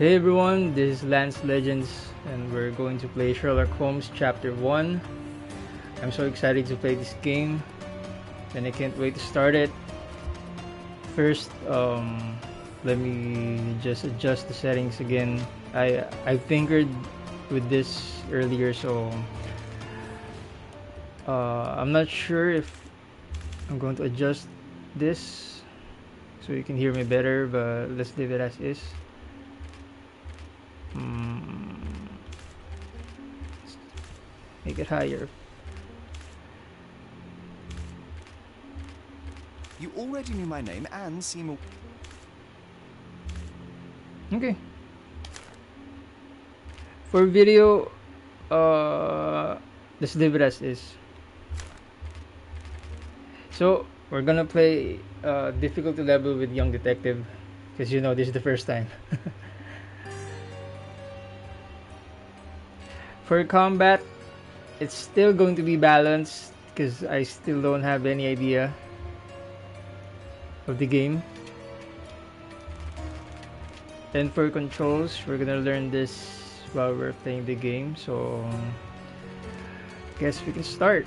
Hey everyone, this is Lance Legends, and we're going to play Sherlock Holmes Chapter One. I'm so excited to play this game, and I can't wait to start it. First, let me just adjust the settings again. I tinkered with this earlier, so I'm not sure if I'm going to adjust this so you can hear me better, but let's leave it as is. Make it higher. You already knew my name and seem... Okay. For video, let's leave it as is. So, we're gonna play difficulty level with Young Detective, because you know this is the first time. For combat, it's still going to be balanced, because I still don't have any idea of the game. And for controls, we're gonna learn this while we're playing the game, so guess we can start.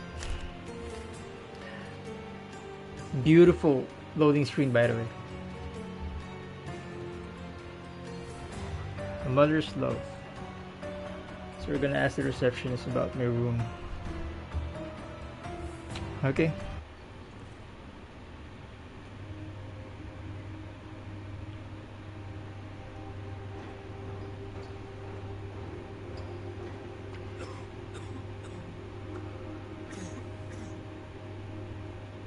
Beautiful loading screen, by the way. A mother's love. So we're gonna ask the receptionist about my room. Okay.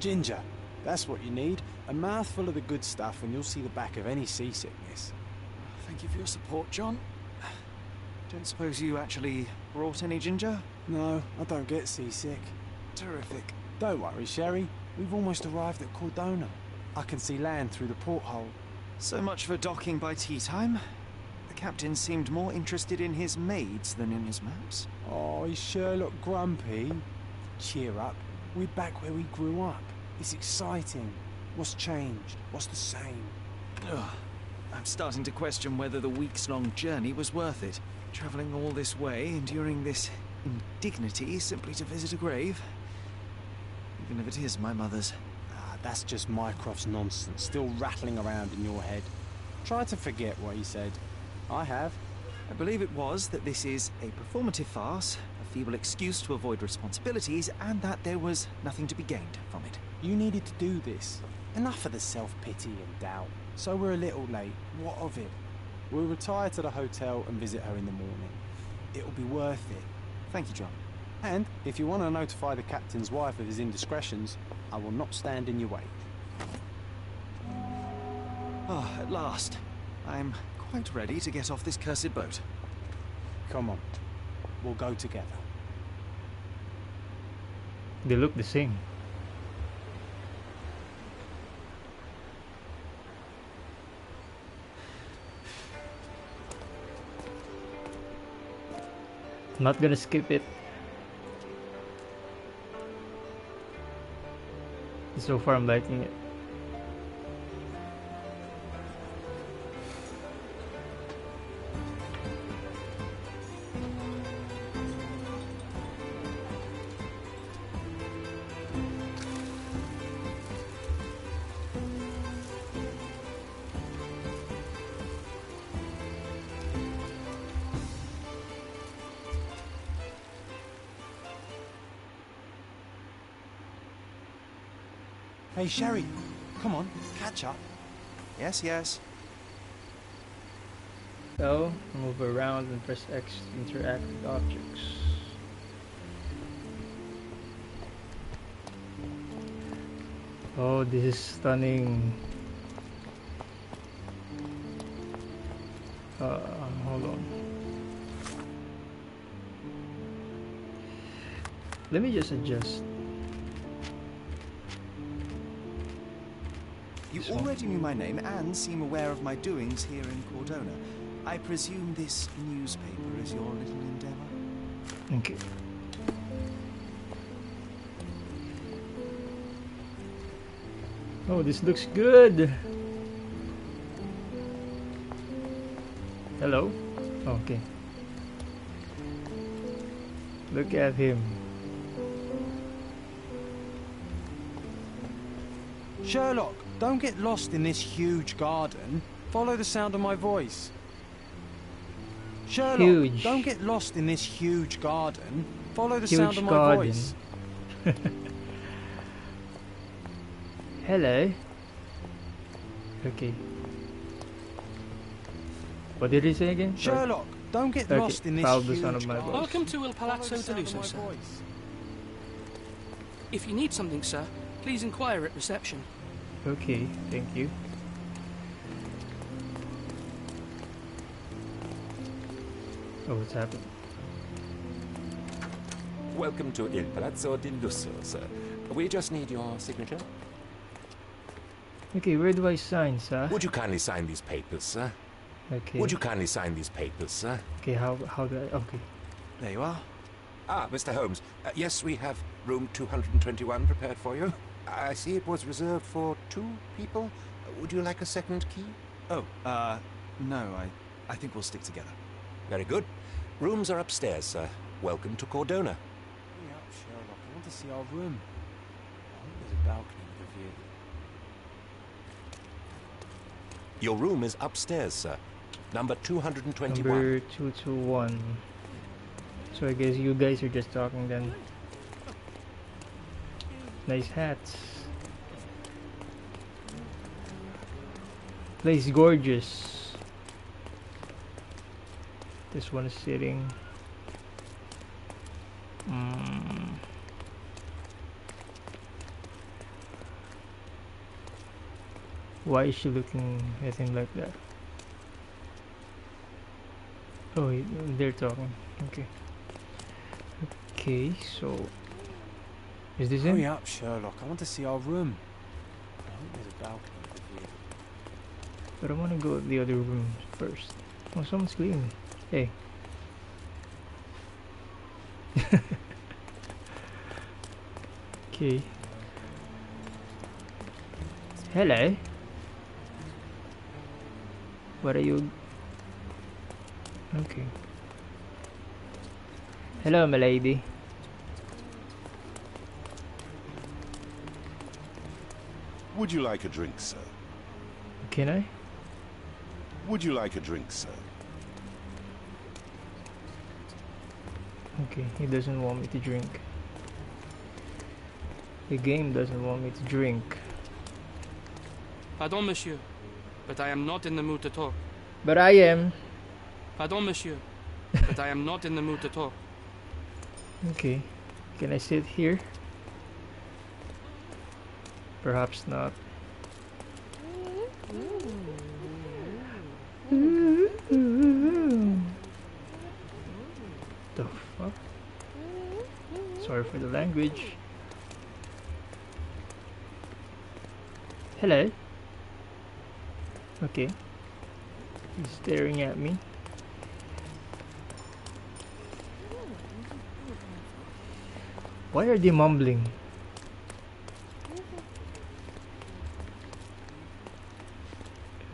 Ginger, that's what you need. A mouthful of the good stuff and you'll see the back of any seasickness. Thank you for your support, John. Don't suppose you actually brought any ginger? No, I don't get seasick. Terrific. Don't worry, Sherry. We've almost arrived at Cordona. I can see land through the porthole. So much for docking by tea time. The captain seemed more interested in his maids than in his maps. Oh, is Sherlock grumpy? Cheer up. We're back where we grew up. It's exciting. What's changed? What's the same? Ugh. I'm starting to question whether the weeks-long journey was worth it. Travelling all this way, enduring this indignity simply to visit a grave. Even if it is my mother's. Ah, that's just Mycroft's nonsense, still rattling around in your head. Try to forget what he said. I have. I believe it was that this is a performative farce, a feeble excuse to avoid responsibilities, and that there was nothing to be gained from it. You needed to do this. Enough of the self-pity and doubt. So we're a little late. What of it? We'll retire to the hotel and visit her in the morning. It'll be worth it. Thank you, John. And if you want to notify the captain's wife of his indiscretions, I will not stand in your way. Ah, at last. I'm quite ready to get off this cursed boat. Come on. We'll go together. They look the same. I'm not gonna skip it. So far I'm liking it. Hey, Sherry. Come on, catch up. Yes, yes. So, move around and press X to interact with objects. Oh, this is stunning. Hold on. Let me just adjust. You already knew my name and seem aware of my doings here in Cordona. I presume this newspaper is your little endeavor? Thank you. Oh, this looks good. Hello? Okay. Look at him. Sherlock, don't get lost in this huge garden. Follow the sound of my voice. Sherlock, Huge. don't get lost in this huge garden. Follow the Huge sound of my garden. voice. Hello. Okay. What did he say again? Sorry. Sherlock, don't get Okay, lost in this follow huge the sound of my garden. voice. Welcome to Il Follow Palazzo the sound of Deluso, my sir. voice. If you need something, sir, please inquire at reception. Okay, thank you. Oh, what's happening? Welcome to Il Palazzo di Lusso, sir. We just need your signature. Okay, where do I sign, sir? Would you kindly sign these papers, sir? Okay. Would you kindly sign these papers, sir? Okay, how do I... Okay. There you are. Ah, Mr. Holmes. Yes, we have room 221 prepared for you. I see it was reserved for 2 people. Would you like a second key? Oh, no, I think we'll stick together. Very good. Rooms are upstairs, sir. Welcome to Cordona. Hurry up, Sherlock. I want to see our room. I think there's a balcony with a view. Your room is upstairs, sir. Number 221. Number 221. So I guess you guys are just talking then. Nice hats. Place gorgeous. This one is sitting. Why is she looking at him like that? Oh, they're talking. Okay. Okay, so is this Hurry him? up, Sherlock. I want to see our room. I think there's a balcony with a view. But I want to go to the other room first. Oh, someone's cleaning. Hey. Okay. Hello. What are you? Okay. Hello, my lady. Would you like a drink, sir? Can I? Would you like a drink, sir? Okay, he doesn't want me to drink. The game doesn't want me to drink. Pardon, monsieur, but I am not in the mood to talk. But I am. Pardon, monsieur, but I am not in the mood to talk. Okay. Can I sit here? Perhaps not. The fuck? Sorry for the language. Hello. Okay. He's staring at me. Why are they mumbling?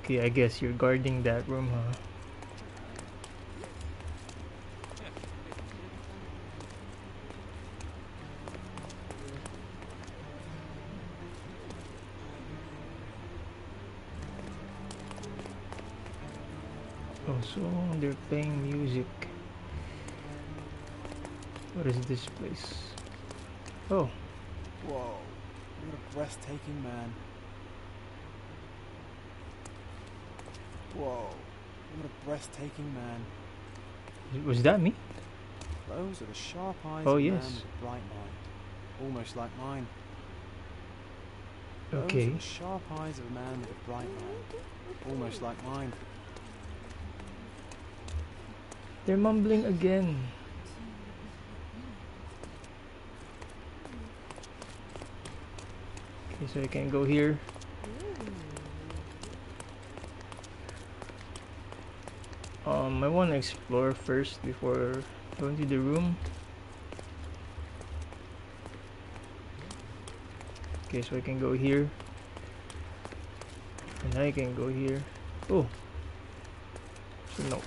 Okay, I guess you're guarding that room, huh? Oh, so they're playing music. What is this place? Oh, Whoa, what a breathtaking man. Whoa, what a breathtaking man. was that me? Those are the sharp eyes Oh, of a yes. man with a bright mind. Almost like mine. Those Okay. are the sharp eyes of a man with a bright mind. Almost like mine. They're mumbling again. Okay, so I can go here. I want to explore first before going to the room. Okay, so I can go here. And I can go here. Oh. So no.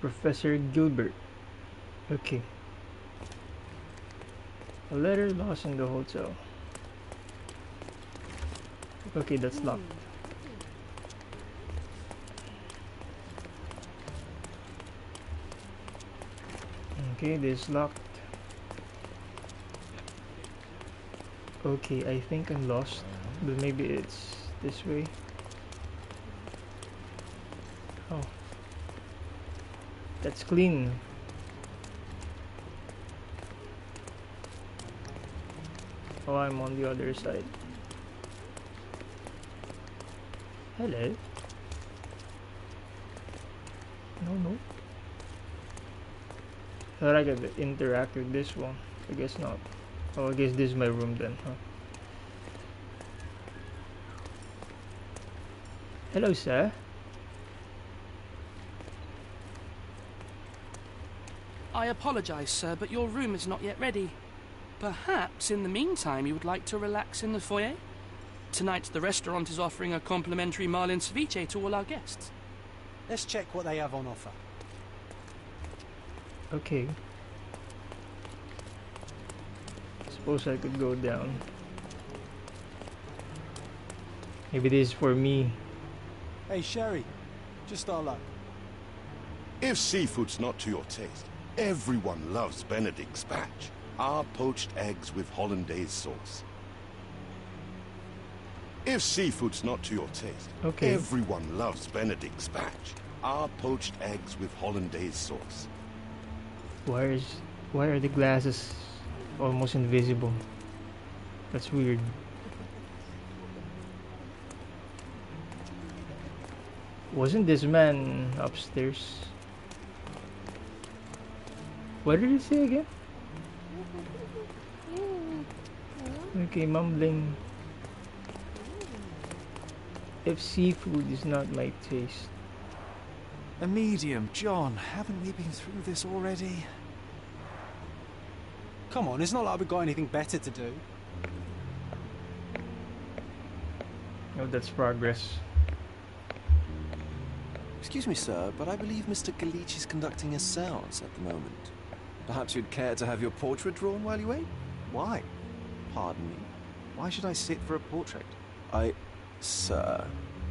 Professor Gilbert. Okay. A letter lost in the hotel. Okay, that's locked. Okay, this is locked. Okay, I think I'm lost, but maybe it's this way. Oh, that's clean. Oh, I'm on the other side. Hello. No. Thought I could interact with this one. I guess not. Oh, I guess this is my room then, huh? Hello, sir. I apologize, sir, but your room is not yet ready. Perhaps, in the meantime, you would like to relax in the foyer? Tonight, the restaurant is offering a complimentary marlin ceviche to all our guests. Let's check what they have on offer. Okay. Suppose I could go down. Maybe this is for me. Hey, Sherry. Just our luck. If seafood's not to your taste, everyone loves Benedict's batch. Our poached eggs with hollandaise sauce. If seafood's not to your taste, Okay. everyone loves Benedict's batch. Our poached eggs with hollandaise sauce. Why are the glasses almost invisible? That's weird. Wasn't this man upstairs? What did he say again? Okay, mumbling. If seafood is not my taste. A medium, John. Haven't we been through this already? Come on, it's not like we've got anything better to do. Oh, that's progress. Excuse me, sir, but I believe Mr. Galich is conducting a séance at the moment. Perhaps you'd care to have your portrait drawn while you wait? Why? Pardon me? Why should I sit for a portrait? Sir,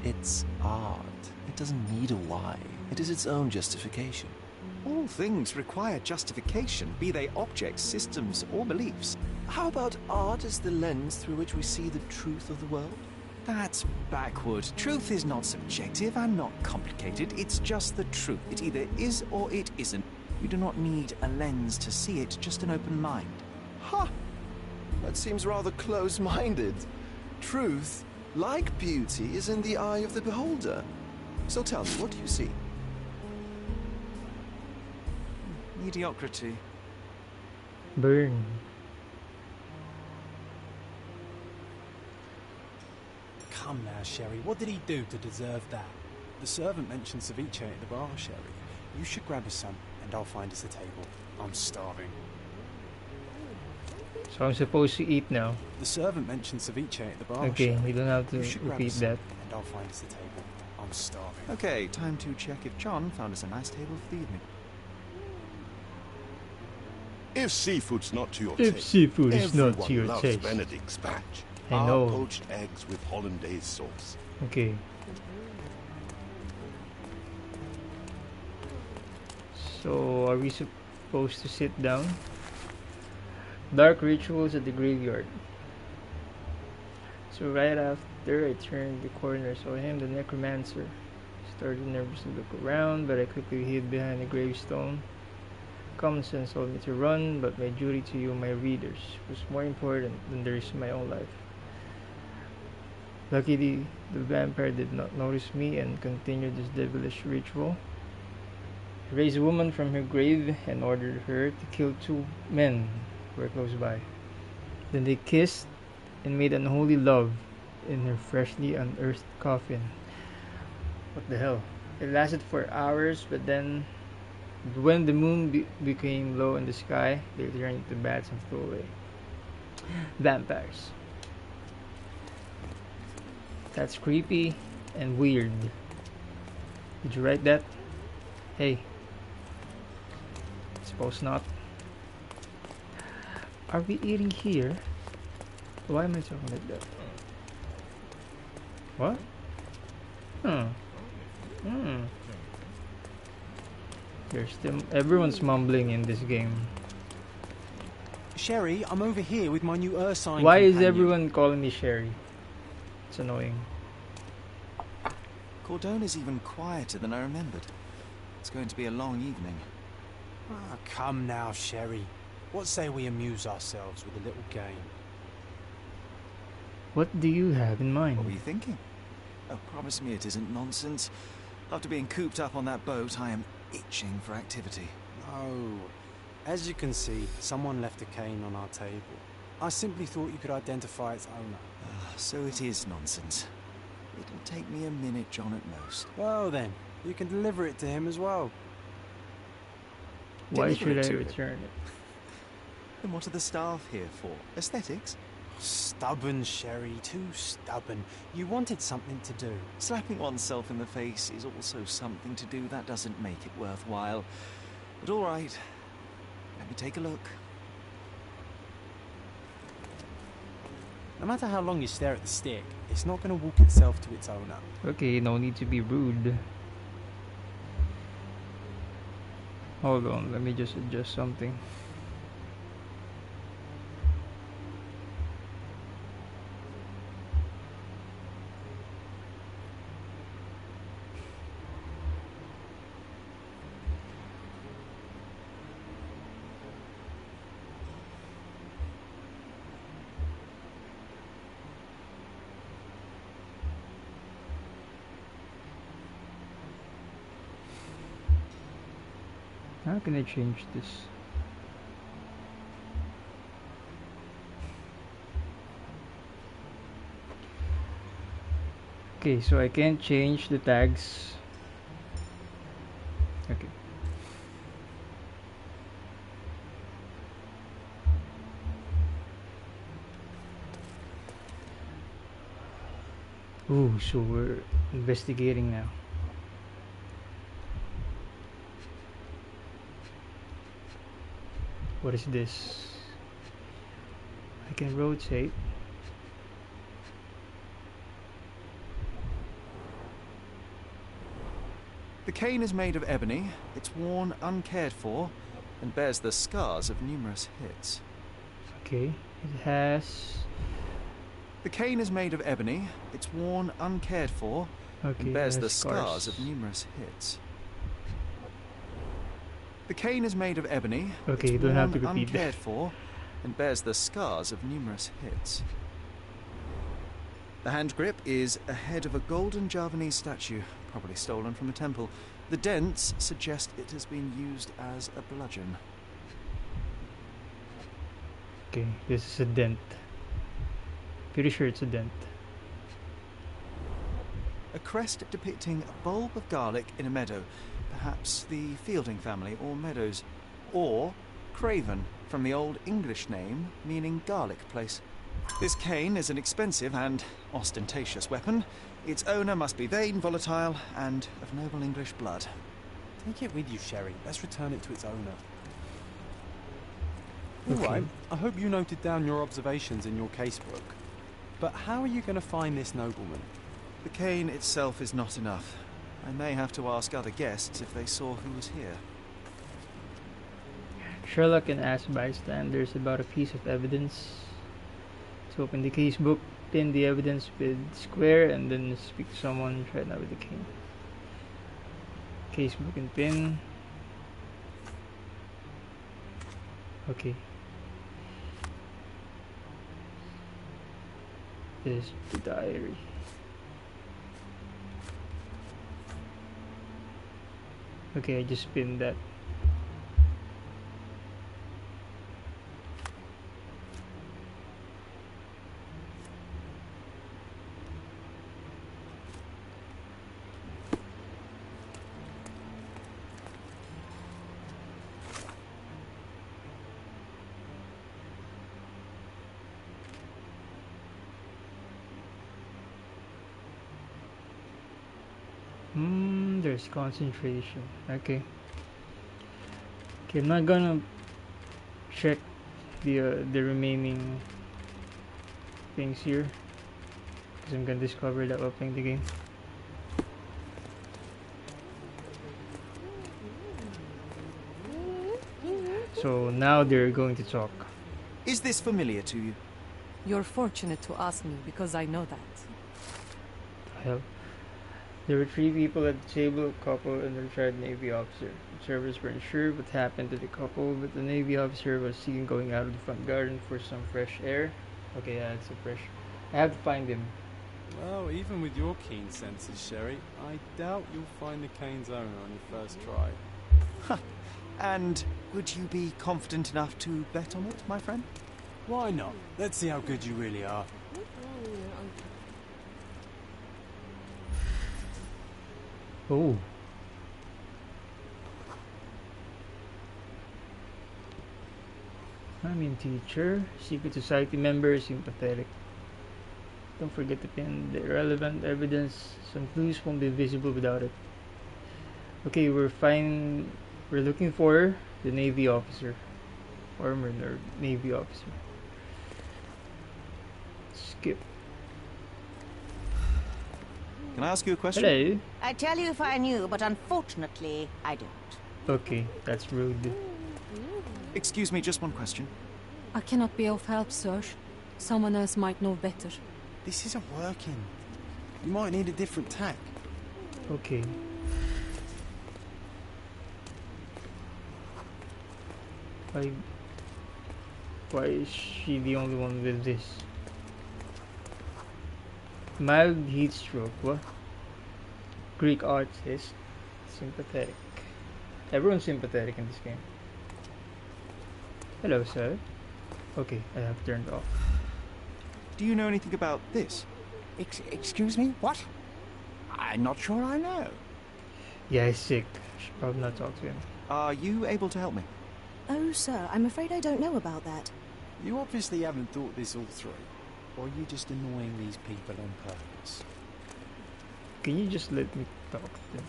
it's art. It doesn't need a why. It is its own justification. All things require justification, be they objects, systems, or beliefs. How about art as the lens through which we see the truth of the world? That's backward. Truth is not subjective and not complicated. It's just the truth. It either is or it isn't. You do not need a lens to see it, just an open mind. Ha! That seems rather close-minded. Truth, like beauty, is in the eye of the beholder. So tell me, what do you see? Mediocrity. Burn. Come now, Sherry. What did he do to deserve that? The servant mentioned ceviche at the bar, Sherry. You should grab us some, and I'll find us a table. I'm starving. So I'm supposed to eat now. The servant mentioned ceviche at the bar, Okay, Sherry. you don't have to You should grab repeat us some, that. and I'll find us a table. I'm starving. Okay, time to check if John found us a nice table for the evening. If seafood's not to your If taste, seafood is not to everyone your loves taste. Benedict's batch. I Our know. poached eggs with hollandaise sauce. Okay. So, are we supposed to sit down? Dark rituals at the graveyard. So right after I turned the corner, saw him, the necromancer. Started nervously to look around, but I quickly hid behind a gravestone. Common sense told me to run, but my duty to you, my readers, was more important than the risk of my own life. Luckily, the vampire did not notice me and continued his devilish ritual. He raised a woman from her grave and ordered her to kill two men who were close by. Then they kissed and made unholy love in her freshly unearthed coffin. What the hell? It lasted for hours, but then when the moon became low in the sky, they turned into bats and flew away. vampires. That's creepy and weird. Did you write that? Hey. Suppose not. Are we eating here? Why am I talking like that? What? There's still everyone's mumbling in this game. Sherry, I'm over here with my new Ursine Why is companion. everyone calling me Sherry? It's annoying. Cordona's even quieter than I remembered. It's going to be a long evening. Ah, come now, Sherry. What say we amuse ourselves with a little game? What do you have in mind? What were you thinking? Oh, promise me it isn't nonsense. After being cooped up on that boat, I am itching for activity. No. As you can see, someone left a cane on our table. I simply thought you could identify its owner. So it is nonsense. It'll take me a minute, John, at most. Well then, you can deliver it to him as well. Why Deliver should it I to him. return it? Then what are the staff here for? Aesthetics? Stubborn, Sherry, too stubborn. You wanted something to do. Slapping oneself in the face is also something to do. That doesn't make it worthwhile. But all right, let me take a look. No matter how long you stare at the stick, it's not going to walk itself to its owner. Okay, no need to be rude. Hold on, let me just adjust something. How can I change this? Okay, so I can't change the tags. Okay. Ooh, so we're investigating now. What is this? I can rotate. The cane is made of ebony, it's worn uncared for, and bears the scars of numerous hits. Okay, it has. The cane is made of ebony, it's worn uncared for, Okay, and it bears has the scars of numerous hits. The cane is made of ebony, Okay, you it's don't have worn to repeat that. uncared for, and bears the scars of numerous hits. The hand grip is a head of a golden Javanese statue, probably stolen from a temple. The dents suggest it has been used as a bludgeon. Okay, this is a dent. Pretty sure it's a dent. A crest depicting a bulb of garlic in a meadow, perhaps the Fielding family or Meadows, or Craven, from the Old English name meaning garlic place. This cane is an expensive and ostentatious weapon. Its owner must be vain, volatile, and of noble English blood. Take it with you, Sherry. Let's return it to its owner. Okay. Alright, I hope you noted down your observations in your casebook. But how are you going to find this nobleman? The cane itself is not enough. I may have to ask other guests if they saw who was here. Sherlock can ask bystanders about a piece of evidence. To open the casebook, pin the evidence with square, and then speak to someone. Try it now with the cane. Casebook and pin. Okay. This is the diary. Okay, I just pinned that. There's concentration. Okay. Okay, I'm not gonna check the remaining things here because I'm gonna discover that while playing the game. So now they're going to talk. Is this familiar to you? You're fortunate to ask me because I know that. Hell. There were 3 people at the table, a couple and a retired Navy officer. Observers weren't sure what happened to the couple, but the Navy officer was seen going out of the front garden for some fresh air. Okay, yeah, it's a fresh. I have to find him. Well, even with your keen senses, Sherry, I doubt you'll find the cane's owner on your first try. And would you be confident enough to bet on it, my friend? Why not? Let's see how good you really are. Oh. I mean, teacher, secret society member, sympathetic. Don't forget to pin the relevant evidence. Some clues won't be visible without it. Okay, we're looking for the Navy officer. Armored or Navy officer. Skip. Can I ask you a question? Hello. I'd tell you if I knew, but unfortunately, I don't. Okay, that's rude. Excuse me, just one question. I cannot be of help, sir. Someone else might know better. This isn't working. You might need a different tack. Okay. Why is she the only one with this? Mild heat stroke, what? Greek artist. Sympathetic. Everyone's sympathetic in this game. Hello, sir. Okay, I have turned off. Do you know anything about this? Excuse me? What? I'm not sure I know. Yeah, he's sick. Should probably not talk to him. Are you able to help me? Oh, sir, I'm afraid I don't know about that. You obviously haven't thought this all through. Or are you just annoying these people on purpose? Can you just let me talk to him?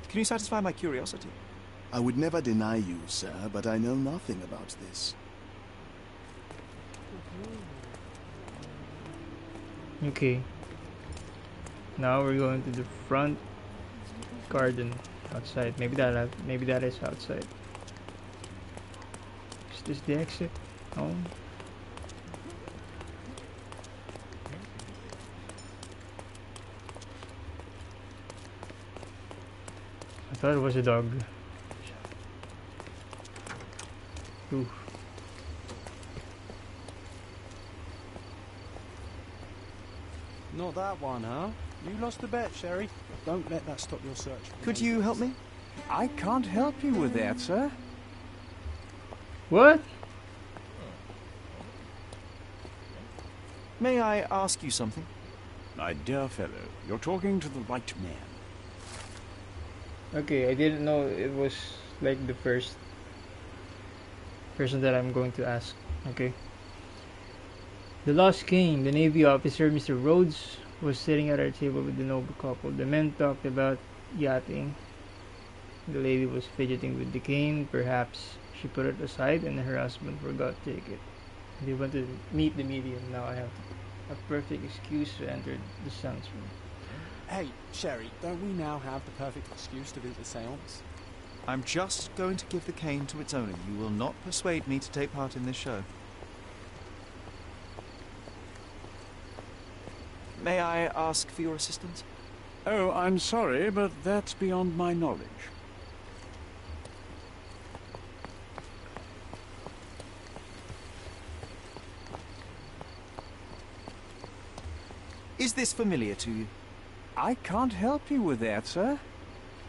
Can you satisfy my curiosity? I would never deny you, sir, but I know nothing about this. Okay. Now we're going to the front garden outside. Maybe that is outside. Is this the exit? No. I thought it was a dog. Ooh. Not that one, huh? You lost the bet, Sherry. Don't let that stop your search. Could you help me? I can't help you with that, sir. What? May I ask you something? My dear fellow, you're talking to the right man. Okay, I didn't know it was like the first person that I'm going to ask. Okay. The Lost King, the Navy officer, Mr. Rhodes, was sitting at our table with the noble couple. The men talked about yachting. The lady was fidgeting with the cane. Perhaps she put it aside and her husband forgot to take it. They went to meet the medium. Now I have a perfect excuse to enter the seance room. Hey, Sherry, don't we now have the perfect excuse to visit the seance? I'm just going to give the cane to its owner. You will not persuade me to take part in this show. May I ask for your assistance? Oh, I'm sorry, but that's beyond my knowledge. Is this familiar to you? I can't help you with that, sir.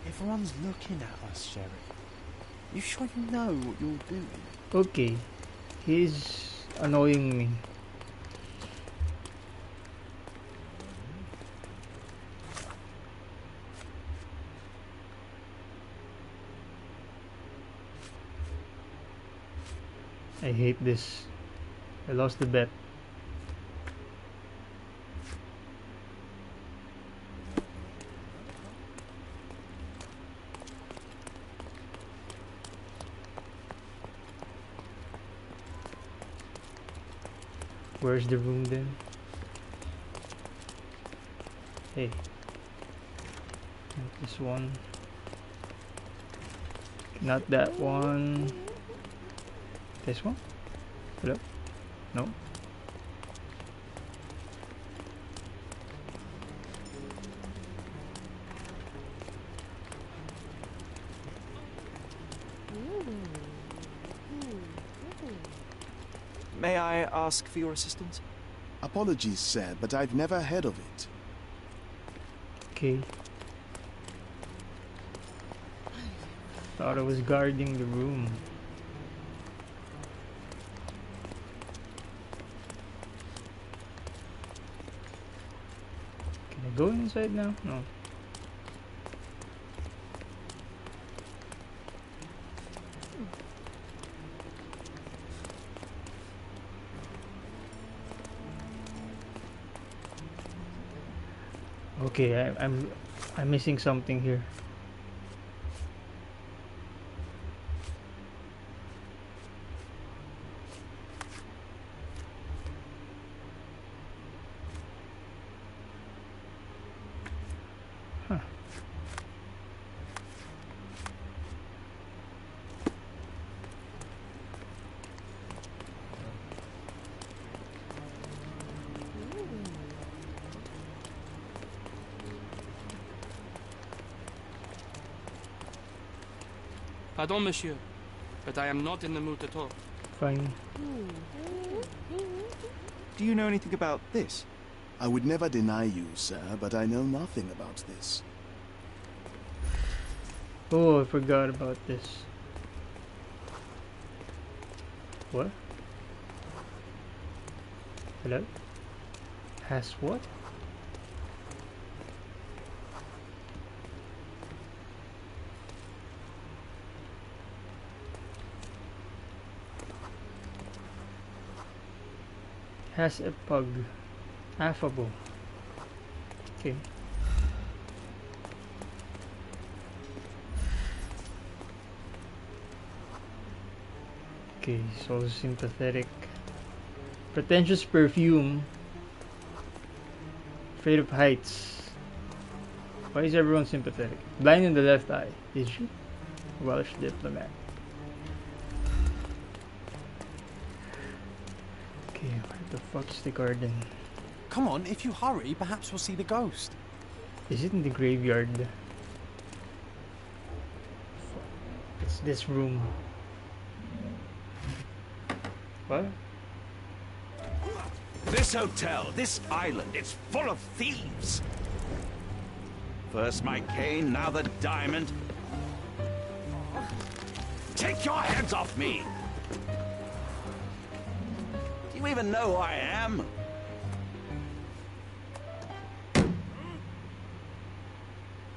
Everyone's looking at us, Sherry. You sure you know what you're doing? Okay. He's annoying me. I hate this. I lost the bet. Where's the room then? Hey. Not this one. Not that one. This one? Hello? No? May I ask for your assistance? Apologies, sir, but I've never heard of it. Okay. Thought I was guarding the room. Can I go inside now? No. Okay, I'm missing something here. Huh. Pardon, monsieur, but I am not in the mood to talk. Fine. Do you know anything about this? I would never deny you, sir, but I know nothing about this. Oh, I forgot about this. What? Hello? Has what? Has a pug. Affable. Okay. Okay, so sympathetic. Pretentious perfume. Afraid of heights. Why is everyone sympathetic? Blind in the left eye. Is she? Welsh diplomat. Okay, where the fuck's the garden? Come on, if you hurry, perhaps we'll see the ghost. Is it in the graveyard? It's this room. What? This hotel, this island, it's full of thieves. First my cane, now the diamond. Take your hands off me! Do you even know who I am?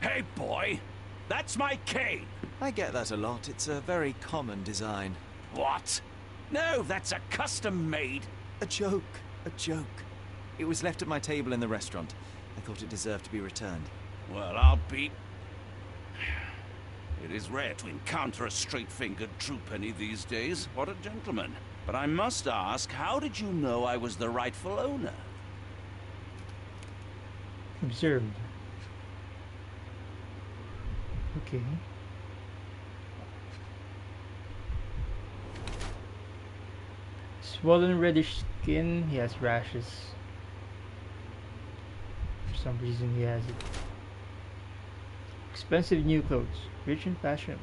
Hey, boy, that's my cane. I get that a lot. It's a very common design. What? No, that's a custom-made. A joke. A joke. It was left at my table in the restaurant. I thought it deserved to be returned. Well, I'll be... It is rare to encounter a straight-fingered true penny these days. What a gentleman. But I must ask, how did you know I was the rightful owner? Observed. Okay. Swollen reddish skin, he has rashes. For some reason he has it. Expensive new clothes, rich and fashionable.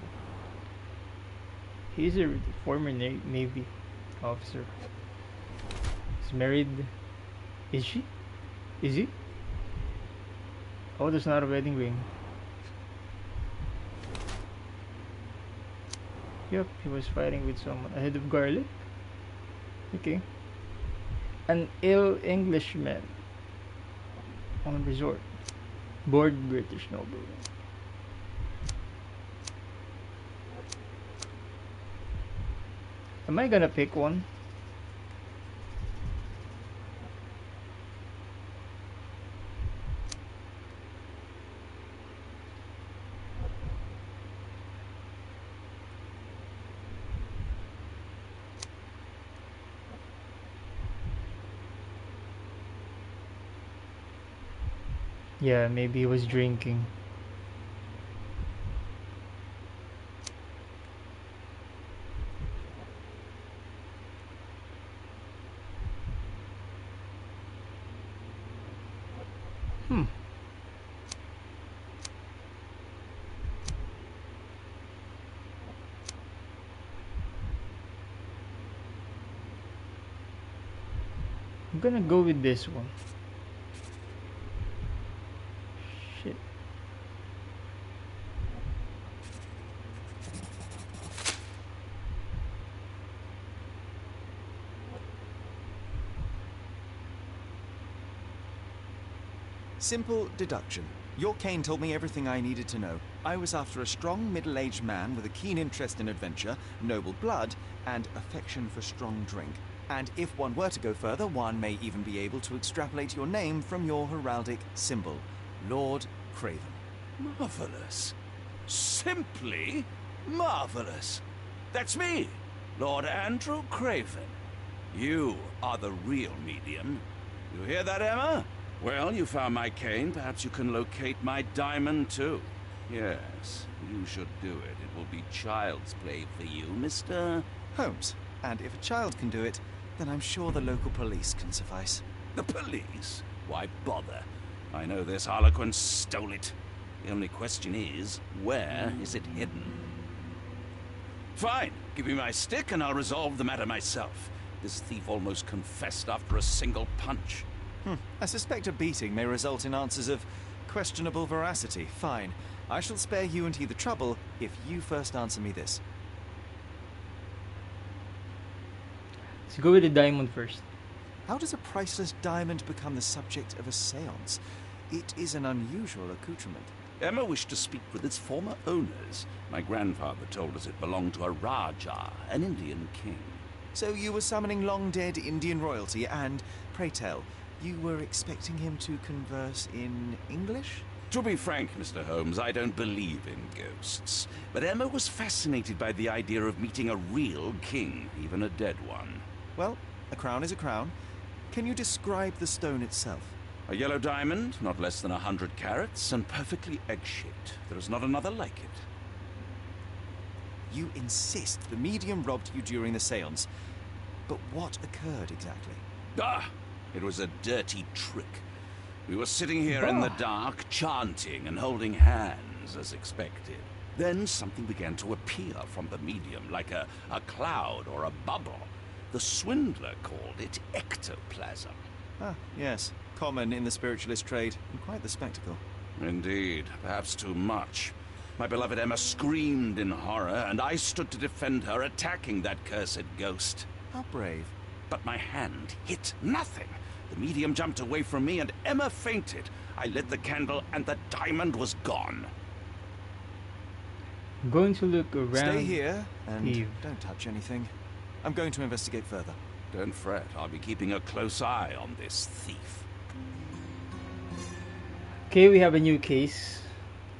He's a former Navy officer. He's married. Is she? Is he? Oh, there's not a wedding ring. Yep, he was fighting with someone. A head of garlic? Okay. An ill Englishman on resort. Bored British nobleman. Am I gonna pick one? Yeah, maybe he was drinking. Hmm. I'm gonna go with this one. Shit. Simple deduction. Your cane told me everything I needed to know. I was after a strong, middle-aged man with a keen interest in adventure, noble blood, and affection for strong drink. And if one were to go further, one may even be able to extrapolate your name from your heraldic symbol, Lord Craven. Marvelous. Simply marvelous. That's me, Lord Andrew Craven. You are the real medium. You hear that, Emma? Well, you found my cane. Perhaps you can locate my diamond, too. Yes, you should do it. It will be child's play for you, Mr. Holmes. And if a child can do it, then I'm sure the local police can suffice. The police? Why bother? I know this harlequin stole it. The only question is, where is it hidden? Fine. Give me my stick and I'll resolve the matter myself. This thief almost confessed after a single punch. I suspect a beating may result in answers of questionable veracity. Fine. I shall spare you and he the trouble if you first answer me this. Let's go with the diamond first. How does a priceless diamond become the subject of a séance? It is an unusual accoutrement. Emma wished to speak with its former owners. My grandfather told us it belonged to a Rajah, an Indian king. So you were summoning long-dead Indian royalty and, pray tell, you were expecting him to converse in English? To be frank, Mr. Holmes, I don't believe in ghosts. But Emma was fascinated by the idea of meeting a real king, even a dead one. Well, a crown is a crown. Can you describe the stone itself? A yellow diamond, not less than 100 carats, and perfectly egg-shaped. There is not another like it. You insist the medium robbed you during the séance. But what occurred exactly? Ah! It was a dirty trick. We were sitting here in the dark, chanting and holding hands, as expected. Then something began to appear from the medium, like a cloud or a bubble. The swindler called it ectoplasm. Ah, yes. Common in the spiritualist trade, and quite the spectacle. Indeed, perhaps too much. My beloved Emma screamed in horror, and I stood to defend her, attacking that cursed ghost. How brave. But my hand hit nothing. The medium jumped away from me, and Emma fainted. I lit the candle, and the diamond was gone. I'm going to look around. Stay here, and don't touch anything. I'm going to investigate further. Don't fret. I'll be keeping a close eye on this thief. Okay, we have a new case.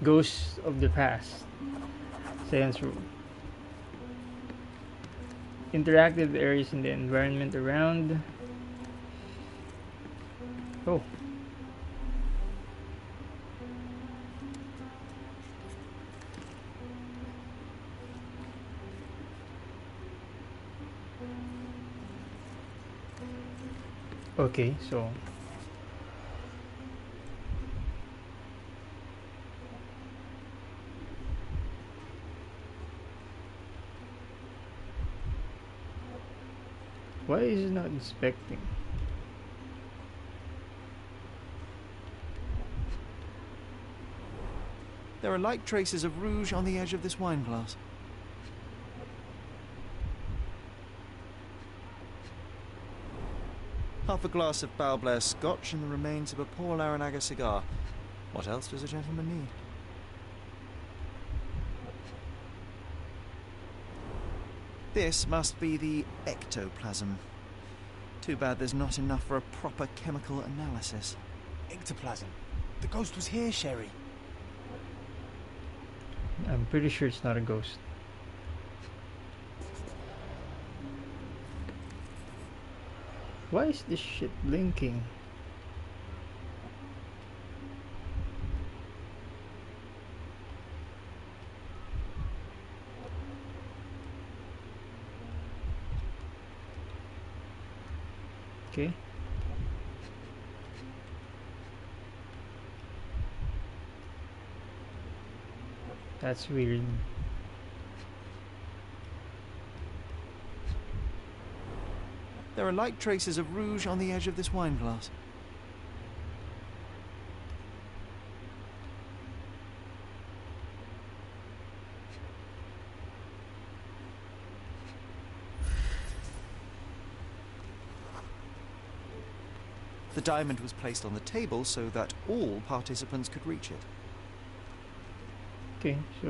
Ghosts of the Past. Seance room. Interactive areas in the environment around. Oh. Okay, so why is it not inspecting? There are light traces of rouge on the edge of this wine glass. Half a glass of Balblair Scotch and the remains of a Paul Aranaga cigar. What else does a gentleman need? This must be the ectoplasm. Too bad there's not enough for a proper chemical analysis. Ectoplasm. The ghost was here, Sherry. I'm pretty sure it's not a ghost. Why is this shit blinking? Okay. That's weird. There are light traces of rouge on the edge of this wine glass. The diamond was placed on the table so that all participants could reach it. Okay, so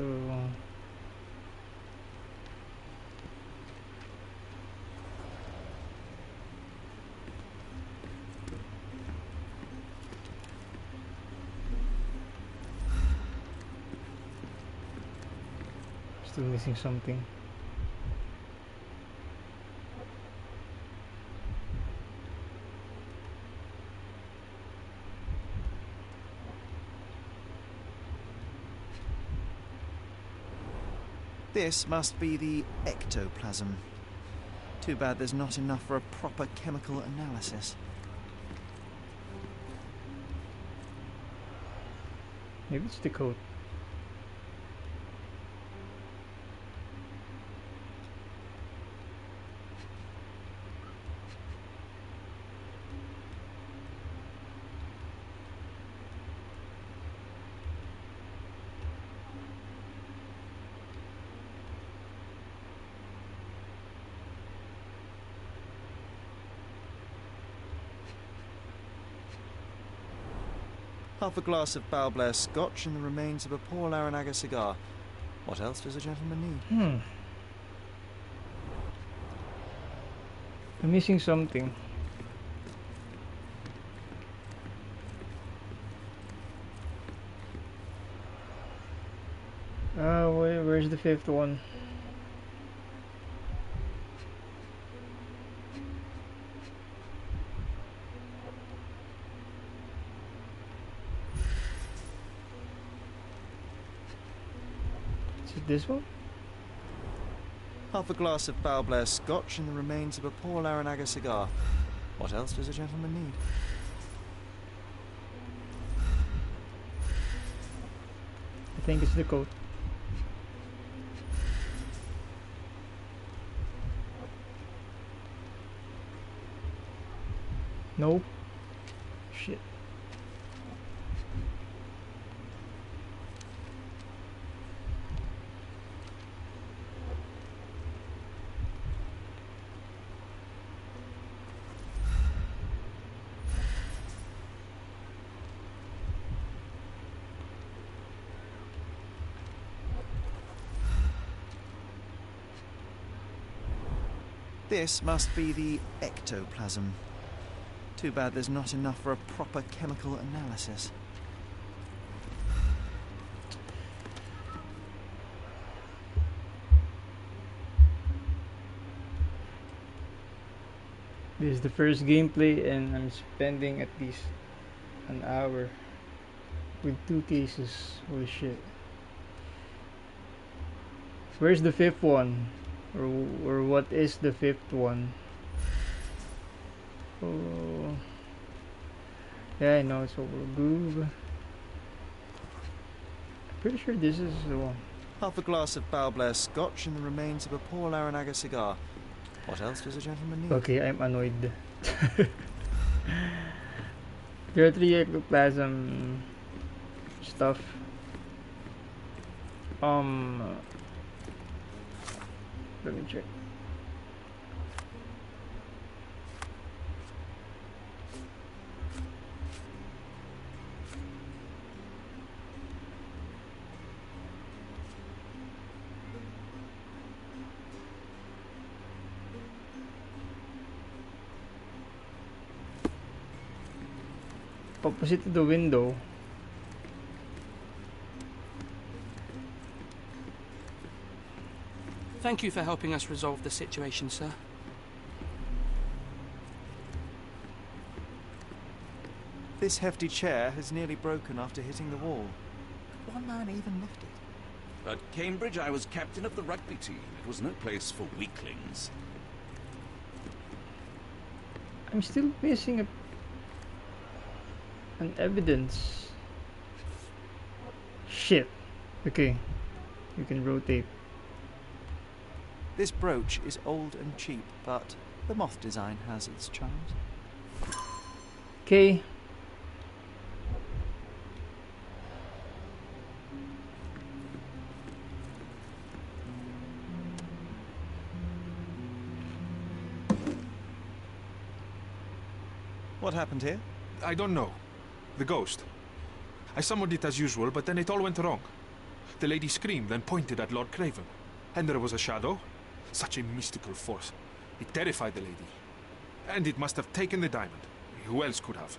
still missing something. This must be the ectoplasm. Too bad there's not enough for a proper chemical analysis. Maybe it's the coat. Half a glass of Balblair Scotch and the remains of a Paul Aranaga cigar. What else does a gentleman need? I'm missing something. Where's the fifth one? Is it this one? Half a glass of Balblair Scotch and the remains of a Paul Aranaga cigar. What else does a gentleman need? I think it's the coat. Nope. Shit. This must be the ectoplasm. Too bad there's not enough for a proper chemical analysis. This is the first gameplay and I'm spending at least an hour with 2 cases. Holy shit. Where's the fifth one? Or what is the fifth one? Oh, yeah, I know it's over groove. Pretty sure this is the one. Half a glass of Balblair Scotch and the remains of a Paul Aranaga cigar. What else does a gentleman need? Okay, I'm annoyed. There are 3 ectoplasm stuff. Let me check. Opposite to the window. Thank you for helping us resolve the situation, sir. This hefty chair has nearly broken after hitting the wall. One man even lifted it. At Cambridge, I was captain of the rugby team. It was no place for weaklings. I'm still missing an evidence. Shit. Okay. You can rotate. This brooch is old and cheap, but the moth design has its charms. Okay. What happened here? I don't know. The ghost. I summoned it as usual, but then it all went wrong. The lady screamed and pointed at Lord Craven. And there was a shadow. Such a mystical force. It terrified the lady. And it must have taken the diamond. Who else could have?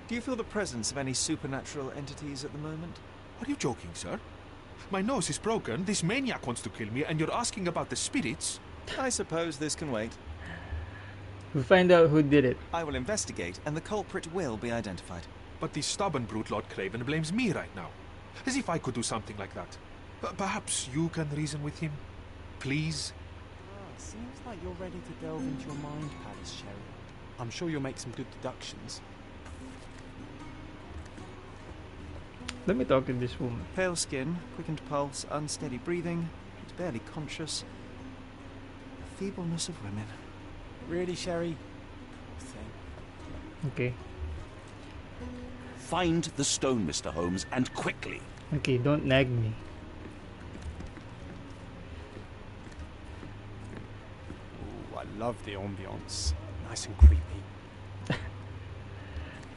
Do you feel the presence of any supernatural entities at the moment? Are you joking, sir? My nose is broken, this maniac wants to kill me, and you're asking about the spirits? I suppose this can wait. We'll find out who did it. I will investigate, and the culprit will be identified. But the stubborn brute Lord Craven blames me right now. As if I could do something like that. Perhaps you can reason with him? Please? Seems like you're ready to delve into your mind palace, Sherry. I'm sure you'll make some good deductions. Let me talk to this woman. Pale skin, quickened pulse, unsteady breathing. She's barely conscious. The feebleness of women. Really, Sherry? Okay. Find the stone, Mr. Holmes, and quickly. Okay, don't nag me. Ooh, I love the ambience. Nice and creepy.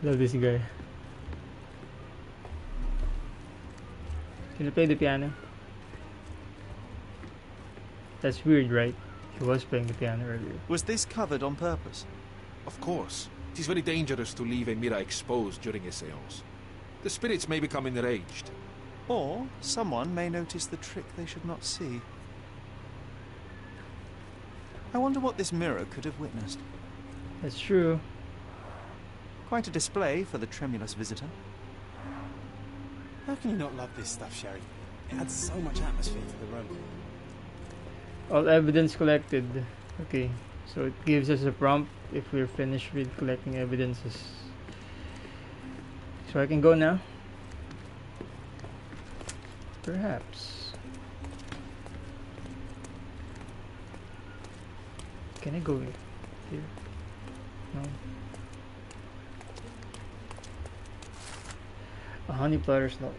Love this guy. Can you play the piano? That's weird, right? He was playing the piano earlier. Was this covered on purpose? Of course. It is very dangerous to leave a mirror exposed during a seance. The spirits may become enraged. Or someone may notice the trick they should not see. I wonder what this mirror could have witnessed. That's true. Quite a display for the tremulous visitor. How can you not love this stuff, Sherry? It adds so much atmosphere to the room. All evidence collected. Okay, so it gives us a prompt if we're finished with collecting evidences. So I can go now? Perhaps. Can I go here? No. A honey potter's note.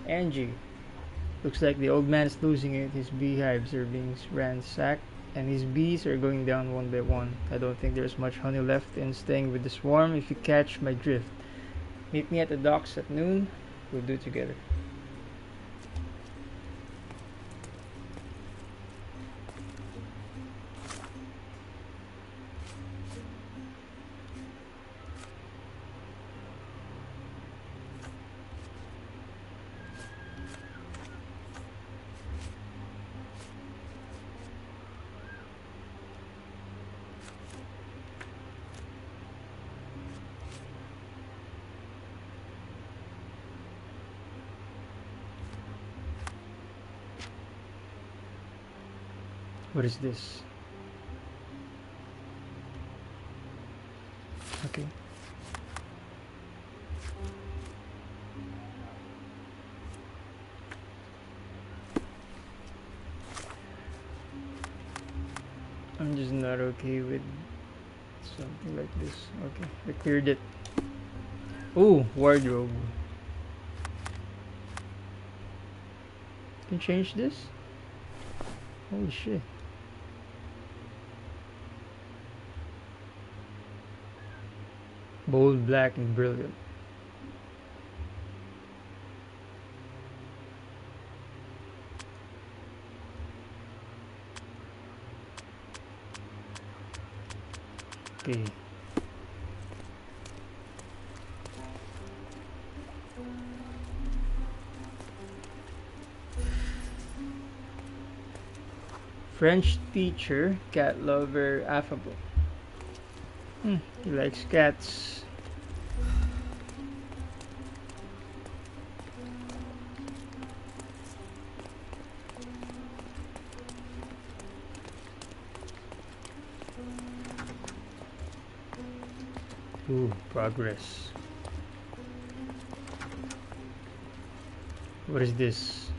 Angie. Looks like the old man's losing it. His beehives are being ransacked and his bees are going down one by one. I don't think there's much honey left in staying with the swarm, if you catch my drift. Meet me at the docks at noon. We'll do it together. What is this? Okay. I'm just not okay with something like this. Okay, I cleared it. Ooh, wardrobe. Can you change this? Holy shit. Bold, black, and brilliant. Okay. French teacher, cat lover, affable. He likes cats. Ooh, progress. What is this?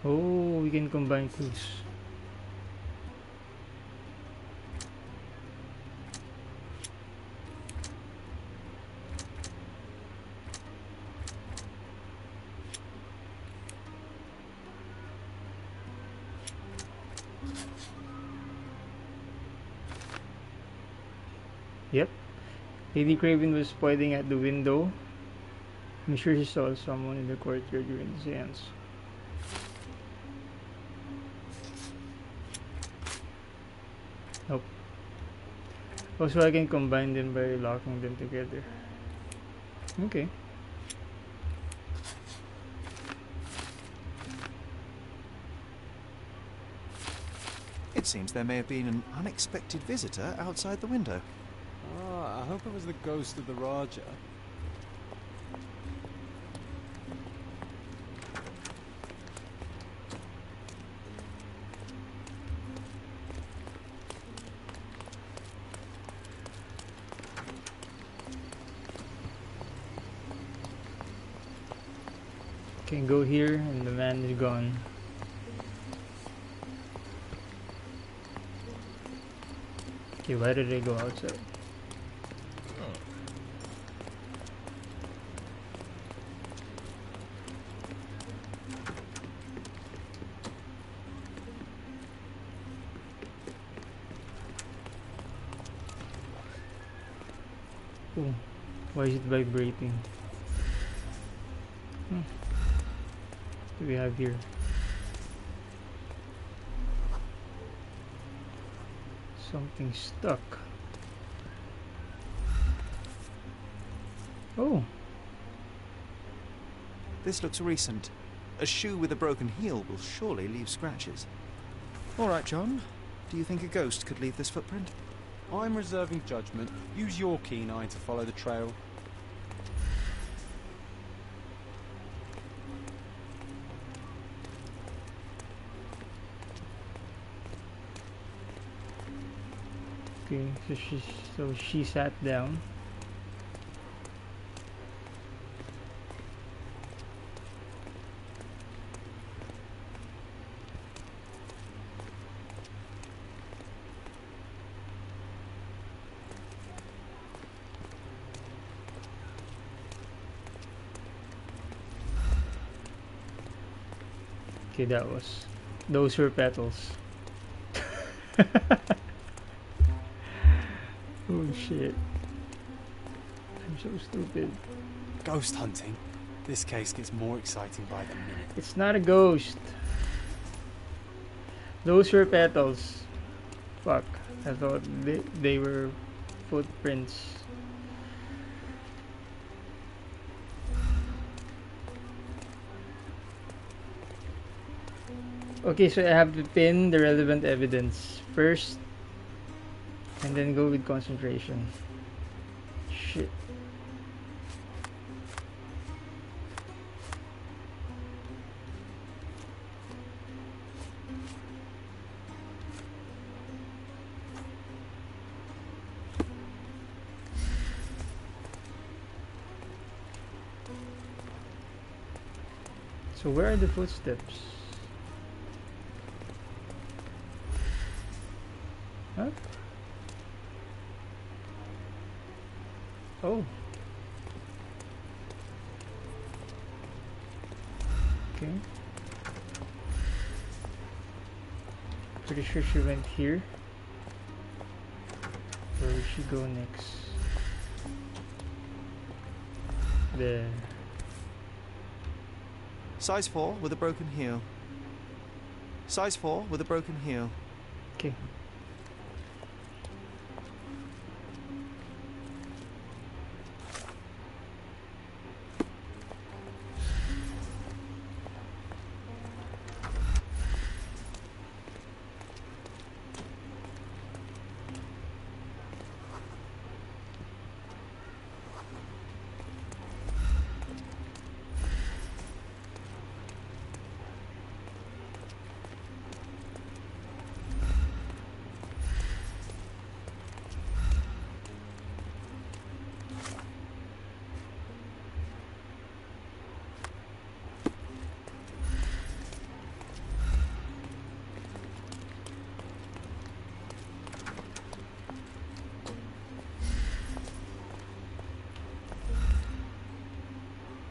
Oh, we can combine clues. Yep. Lady Craven was pointing at the window. I'm sure she saw someone in the courtyard during the seance. Nope. Also, I can combine them by locking them together. Okay. It seems there may have been an unexpected visitor outside the window. Ah, I hope it was the ghost of the Raja. Can go here and the man is gone. Okay, why did I go outside? Oh, why is it vibrating? What do we have here? Something stuck. Oh. This looks recent. A shoe with a broken heel will surely leave scratches. All right, John. Do you think a ghost could leave this footprint? I'm reserving judgment. Use your keen eye to follow the trail. Okay, so she sat down. Okay, those were petals. Oh shit. I'm so stupid. Ghost hunting. This case gets more exciting by the minute. It's not a ghost. Those were petals. Fuck. I thought they were footprints. Okay, so I have to pin the relevant evidence first and then go with concentration. Shit. So where are the footsteps? Huh? Oh. Okay. Pretty sure she went here. Where will she go next? There. Size 4 with a broken heel. Size 4 with a broken heel. Okay.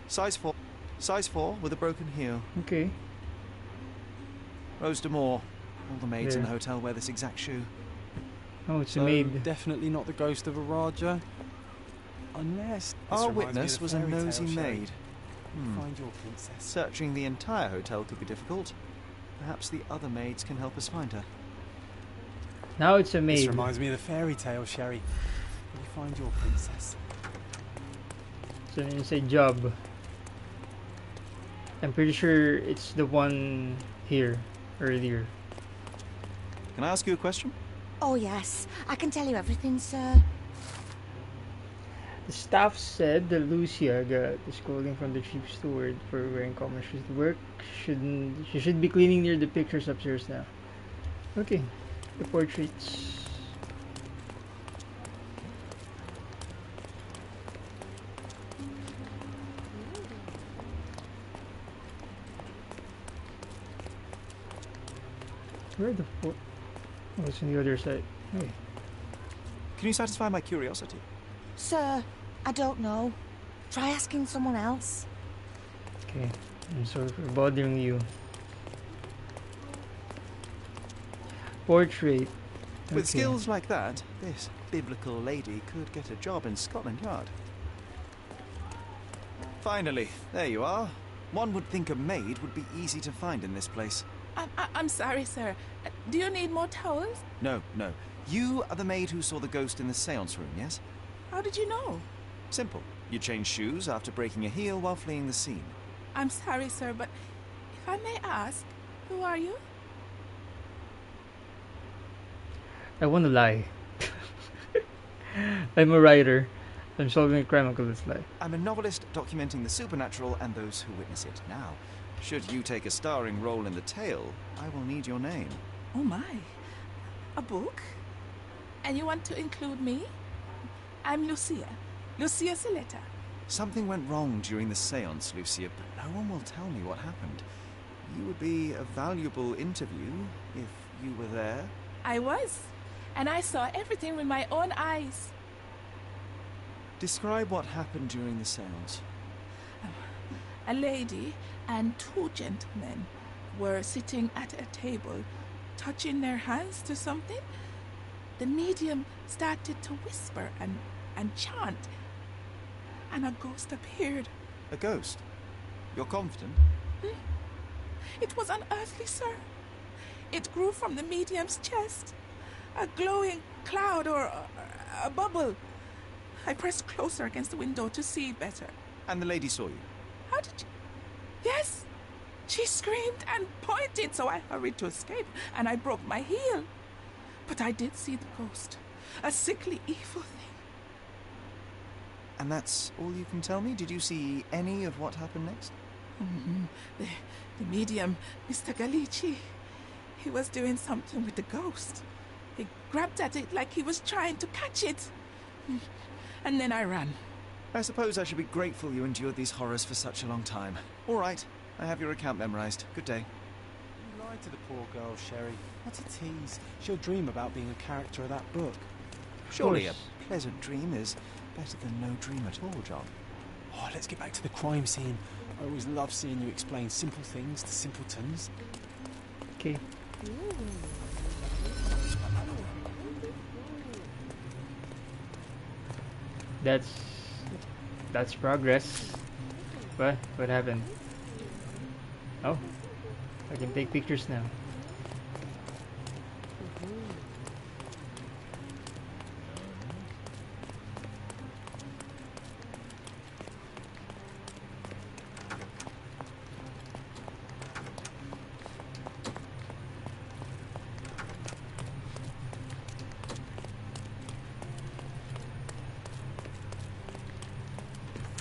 Size 4. Size 4 with a broken heel. Okay. Rose D'Amour. All the maids in There. the hotel wear this exact shoe. Oh, it's So a maid. definitely not the ghost of a Raja. Unless Our witness was a nosy maid. Find your princess. Searching the entire hotel could be difficult. Perhaps the other maids can help us find her. Now it's a This maid. reminds me of the fairy tale, Sherry. Will you find your princess? It's an inside job. I'm pretty sure it's the one here earlier. Can I ask you a question? Oh, yes. I can tell you everything, sir. The staff said that Lucia got the scolding from the chief steward for wearing common shoes to work. She should be cleaning near the pictures upstairs now. Okay, the portraits. Where are the oh, it's on the other side. Hey. Can you satisfy my curiosity? Sir, I don't know. Try asking someone else. Okay, I'm sorry for bothering you. Portrait. With Okay. skills like that, this biblical lady could get a job in Scotland Yard. Finally, there you are. One would think a maid would be easy to find in this place. I'm sorry, sir. Do you need more towels? No, no. You are the maid who saw the ghost in the seance room, yes? How did you know? Simple. You changed shoes after breaking a heel while fleeing the scene. I'm sorry, sir, but if I may ask, who are you? I want to lie. I'm a writer. I'm solving a crime until this lie. I'm a novelist documenting the supernatural and those who witness it. Now, should you take a starring role in the tale, I will need your name. Oh my. A book? And you want to include me? I'm Lucia. Lucia Saletta. Something went wrong during the seance, Lucia, but no one will tell me what happened. You would be a valuable interview if you were there. I was. And I saw everything with my own eyes. Describe what happened during the seance. A lady and two gentlemen were sitting at a table, touching their hands to something. The medium started to whisper and chant, and a ghost appeared. A ghost? You're confident? It was unearthly, sir. It grew from the medium's chest. A glowing cloud or a bubble. I pressed closer against the window to see better. And the lady saw you? How did you... Yes! She screamed and pointed, so I hurried to escape, and I broke my heel. But I did see the ghost. A sickly, evil thing. And that's all you can tell me? Did you see any of what happened next? The medium, Mr. Galici, he was doing something with the ghost. He grabbed at it like he was trying to catch it. And then I ran. I suppose I should be grateful you endured these horrors for such a long time. All right, I have your account memorized. Good day. You lied to the poor girl, Sherry. What a tease. She'll dream about being a character of that book. Surely a pleasant dream is better than no dream at all, John. Oh, let's get back to the crime scene. I always love seeing you explain simple things to simpletons. Okay. That's progress. What happened? Oh, I can take pictures now.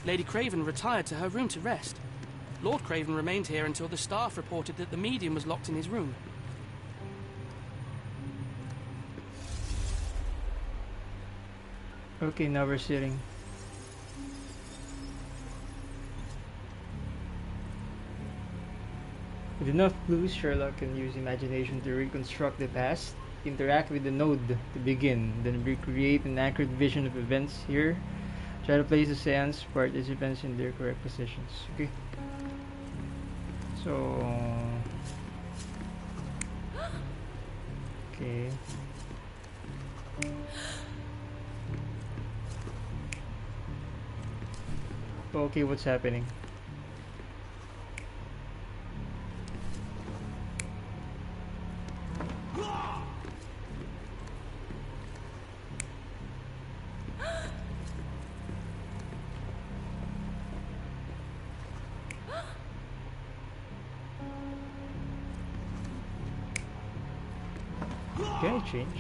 Lady Craven retired to her room to rest. Lord Craven remained here until the staff reported that the medium was locked in his room. Okay, now we're sitting. With enough clues, Sherlock can use imagination to reconstruct the past, interact with the node to begin, then recreate an accurate vision of events here. Try to place the seance participants in their correct positions. Okay. So... Okay. Okay, what's happening? Can I change?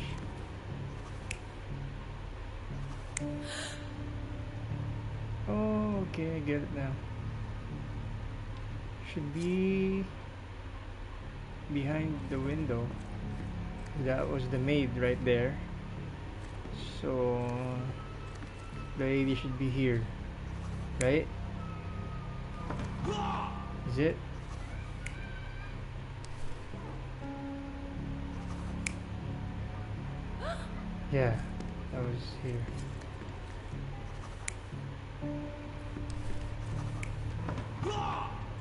Oh, okay, I get it now. Should be behind the window. That was the maid right there. So the lady should be here, right? Is it? Yeah, that was here.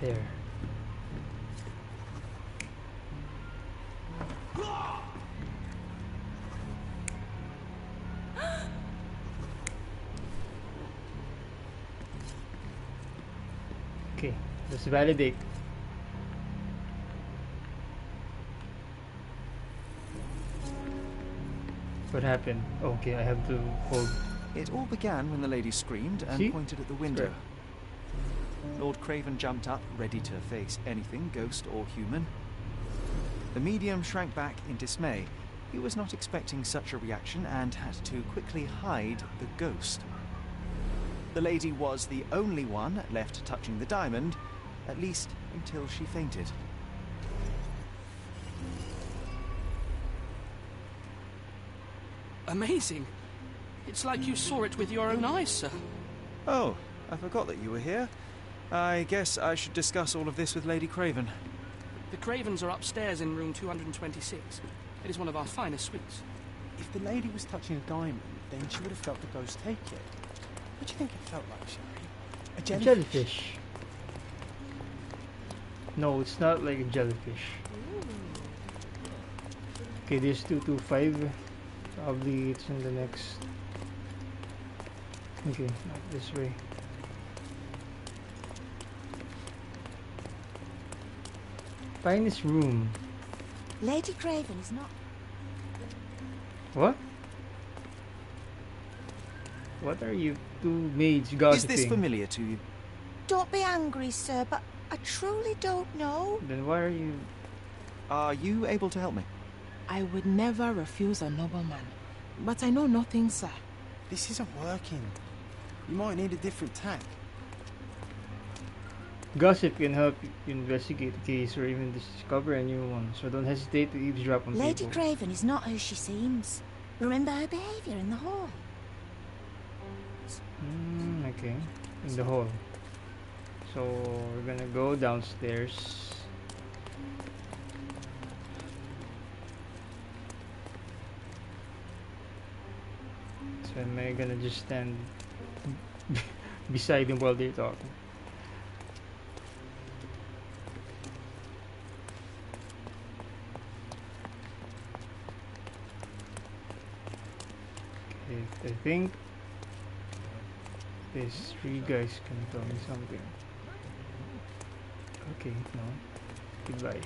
There. Okay, let's validate. What happened? Okay, I have to hold. It all began when the lady screamed and pointed at the window. Lord Craven jumped up, ready to face anything, ghost or human. The medium shrank back in dismay. He was not expecting such a reaction and had to quickly hide the ghost. The lady was the only one left touching the diamond, at least until she fainted. Amazing. It's like you saw it with your own eyes, sir. Oh, I forgot that you were here. I guess I should discuss all of this with Lady Craven. The Cravens are upstairs in room 226. It is one of our finest suites. If the lady was touching a diamond, then she would have felt the ghost take it. What do you think it felt like, Sherry? A jellyfish? No, it's not like a jellyfish. Okay, there's 225. Probably it's in the next. Okay, not this way. Finest room. Lady Craven is not. What? What are you two maids gossiping? Is this familiar to you? Don't be angry, sir, but I truly don't know. Then why are you... Are you able to help me? I would never refuse a nobleman, but I know nothing, sir. This isn't working. You might need a different tack. Gossip can help you investigate the case or even discover a new one, so don't hesitate to eavesdrop on Lady people. Craven is not who she seems. Remember her behaviour in the hall. Okay, in the hall. So we're gonna go downstairs. So am I gonna just stand beside him while they're talking? Okay, I think these three guys can tell me something. Okay, no. Goodbye.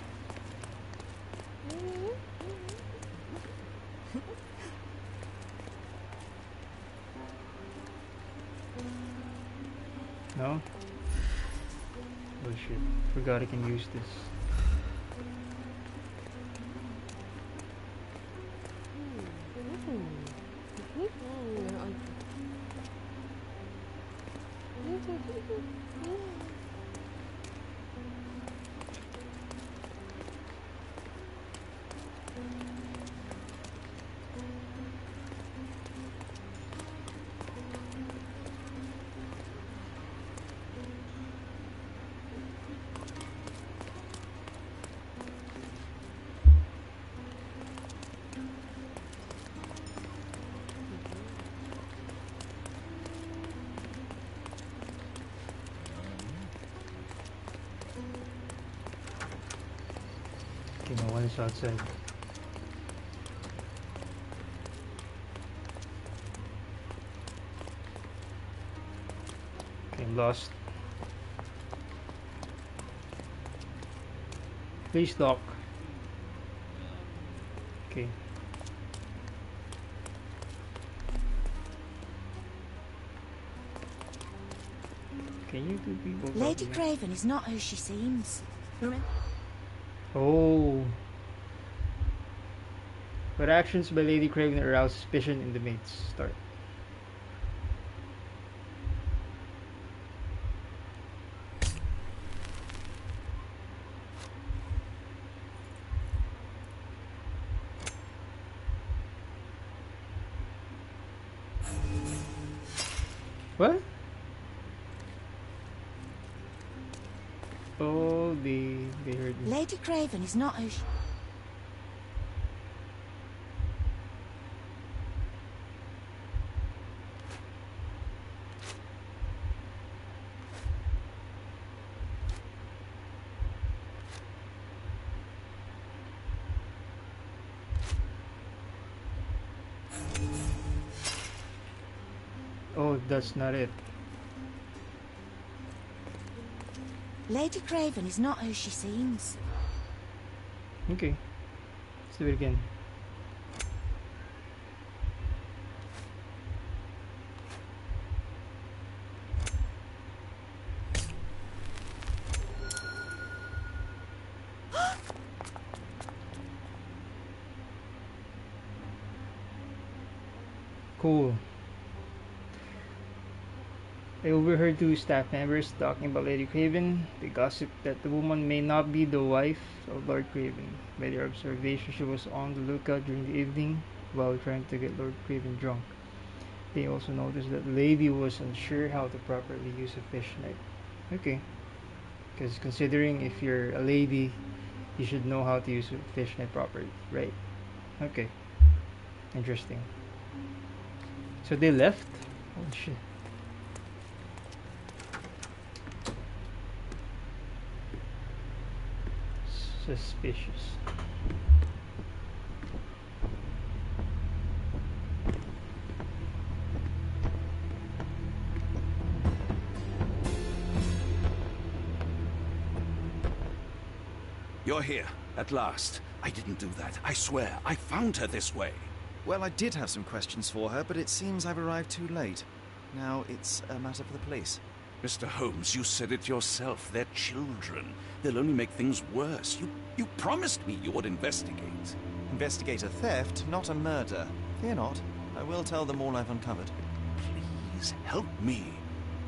No? Oh shit. Forgot I can use this. Okay, no one is outside. Okay, I'm lost. Please lock. Okay. Can you two people Lady Craven is not who she seems. Oh. But actions by Lady Craven arouse suspicion in the mates. Start. What? Oh, they heard me. Lady Craven is not who she... Oh, that's not it. Lady Craven is not who she seems. Okay. Let's do it again. Cool. I overheard two staff members talking about Lady Craven. They gossiped that the woman may not be the wife of Lord Craven. By their observation, she was on the lookout during the evening while trying to get Lord Craven drunk. They also noticed that the lady was unsure how to properly use a fish knife. Okay. Because considering if you're a lady, you should know how to use a fish knife properly, right? Okay. Interesting. So they left? Oh shit. Suspicious. You're here, at last. I didn't do that. I swear, I found her this way. Well, I did have some questions for her, but it seems I've arrived too late. Now it's a matter for the police. Mr. Holmes, you said it yourself. They're children. They'll only make things worse. You promised me you would investigate. Investigate a theft, not a murder. Fear not. I will tell them all I've uncovered. Please, help me.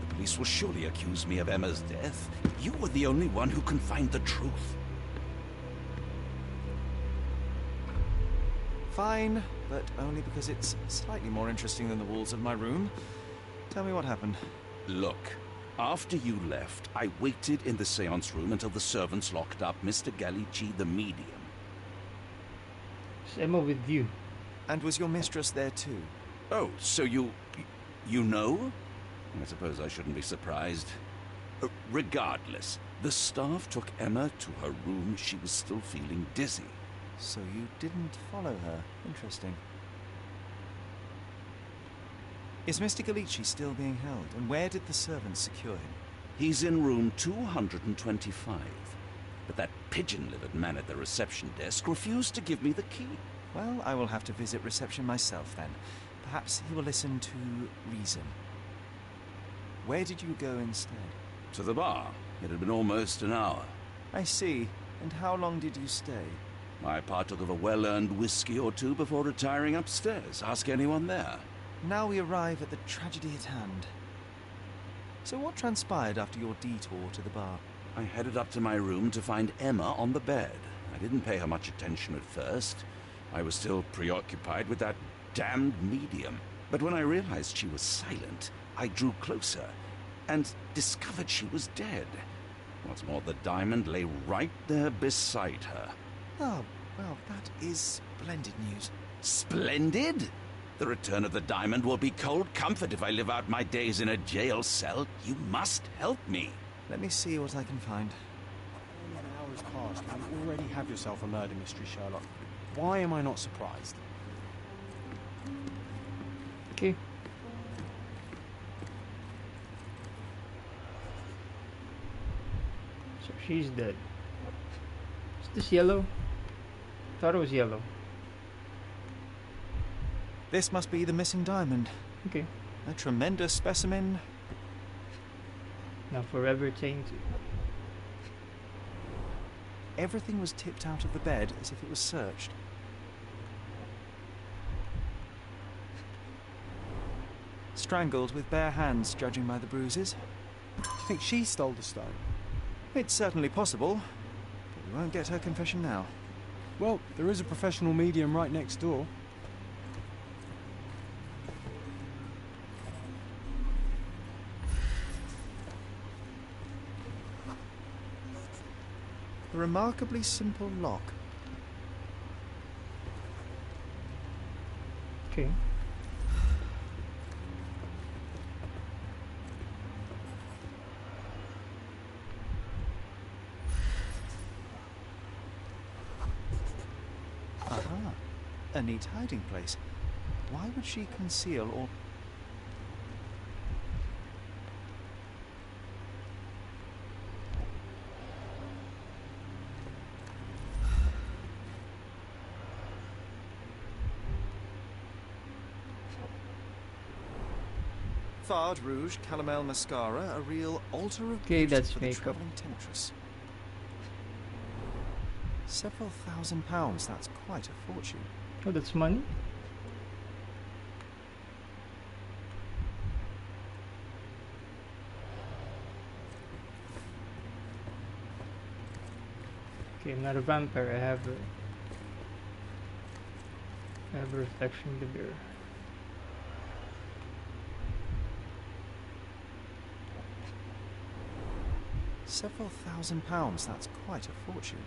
The police will surely accuse me of Emma's death. You were the only one who can find the truth. Fine, but only because it's slightly more interesting than the walls of my room. Tell me what happened. Look, after you left, I waited in the seance room until the servants locked up Mr. Gallici, the medium. Is Emma with you? And was your mistress there too? Oh, so you know? I suppose I shouldn't be surprised. Regardless, the staff took Emma to her room. She was still feeling dizzy. So you didn't follow her. Interesting. Is Mr. Gallici still being held? And where did the servants secure him? He's in room 225. But that pigeon-livered man at the reception desk refused to give me the key. Well, I will have to visit reception myself then. Perhaps he will listen to reason. Where did you go instead? To the bar. It had been almost an hour. I see. And how long did you stay? I partook of a well-earned whiskey or two before retiring upstairs. Ask anyone there. Now we arrive at the tragedy at hand. So what transpired after your detour to the bar? I headed up to my room to find Emma on the bed. I didn't pay her much attention at first. I was still preoccupied with that damned medium. But when I realized she was silent, I drew closer and discovered she was dead. What's more, the diamond lay right there beside her. Oh, well, that is splendid news. Splendid? The return of the diamond will be cold comfort if I live out my days in a jail cell. You must help me. Let me see what I can find. has passed, you already have yourself a murder mystery, Sherlock. Why am I not surprised? Okay. So she's dead. Is this yellow? Thought it was yellow. This must be the missing diamond. Okay. A tremendous specimen. Now forever tainted. Everything was tipped out of the bed as if it was searched. Strangled with bare hands, judging by the bruises. Do you think she stole the stone? It's certainly possible, but we won't get her confession now. Well, there is a professional medium right next door. A remarkably simple lock. Okay. Aha. A neat hiding place. Why would she conceal or... Fard, rouge, calomel mascara, a real altar of Okay, beauty that's for the makeup. travelling temptress. Several £1,000s, that's quite a fortune. Oh, that's money? Okay, I'm not a vampire. I have a reflection in the mirror. Several £1,000s, that's quite a fortune.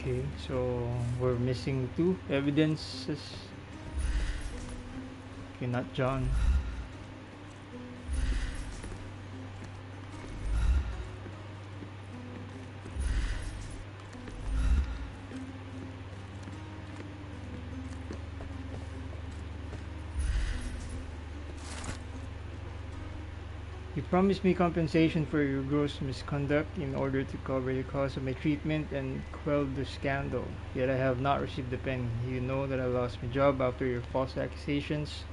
Okay, so we're missing 2 evidences. Okay, not John. You promised me compensation for your gross misconduct in order to cover the cost of my treatment and quell the scandal. Yet I have not received a penny. You know that I lost my job after your false accusations.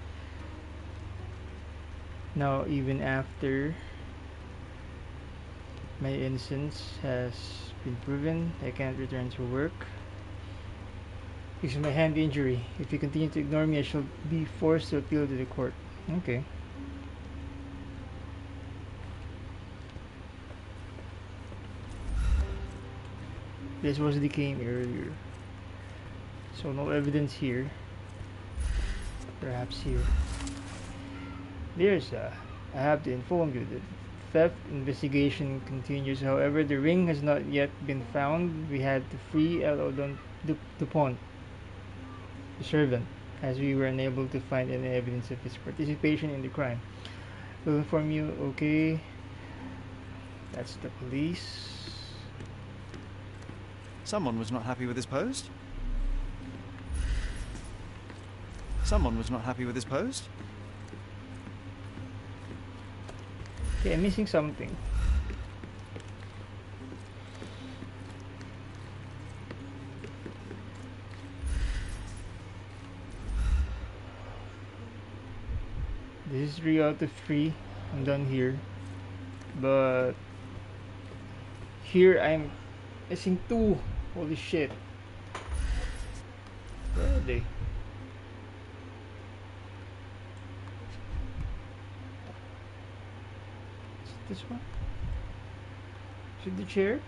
Now, even after my innocence has been proven, I can't return to work because of my hand injury. If you continue to ignore me, I shall be forced to appeal to the court. Okay. This was the game earlier. So no evidence here. Perhaps here. There's I have to inform you that theft investigation continues. However, the ring has not yet been found. We had to free L.O. Dupont, the servant, as we were unable to find any evidence of his participation in the crime. We'll inform you, okay? That's the police. Someone was not happy with his post. Someone was not happy with his post. Okay, I'm missing something. This is 3 out of 3. I'm done here. But here I'm missing 2. Holy shit. Where are they? Is it this one? Is it the chair?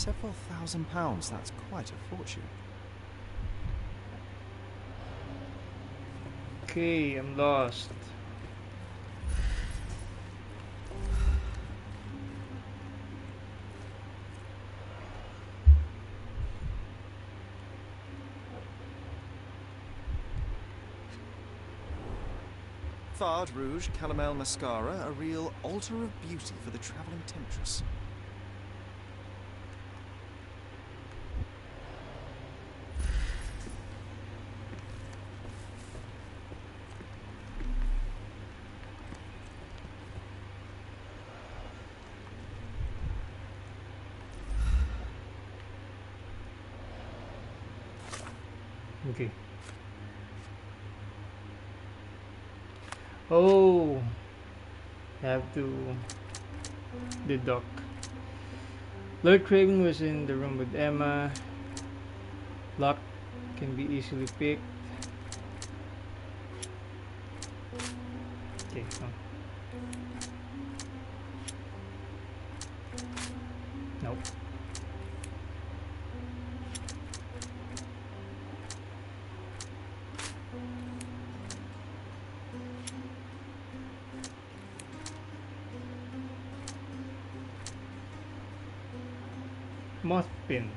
Several £1,000s, that's quite a fortune. Okay, I'm lost. Fard Rouge Calomel Mascara, a real altar of beauty for the travelling temptress. Okay. Oh, I have to deduct. Lord Craven was in the room with Emma. Lock can be easily picked. Okay. Nope. Mothpin.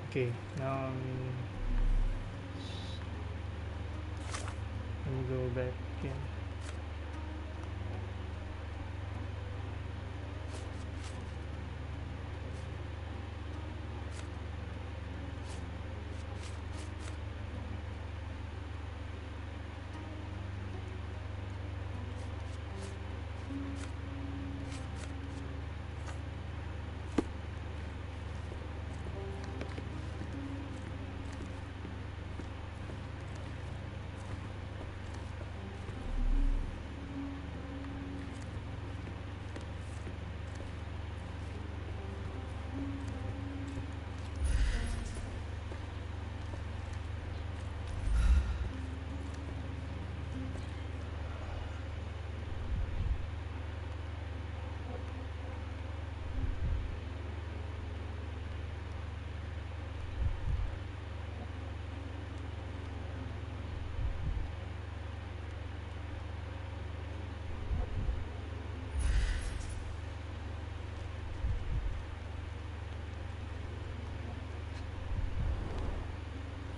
Okay, now let me go back again.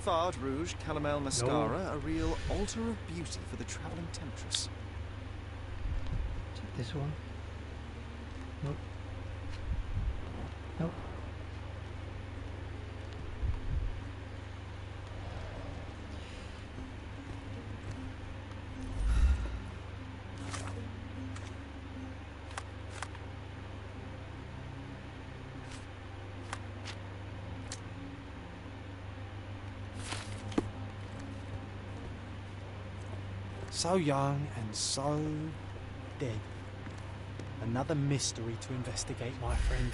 Fard Rouge Calomel Mascara, a real altar of beauty for the travelling temptress. Check this one. Nope. Nope. So young and so dead. Another mystery to investigate, my friend.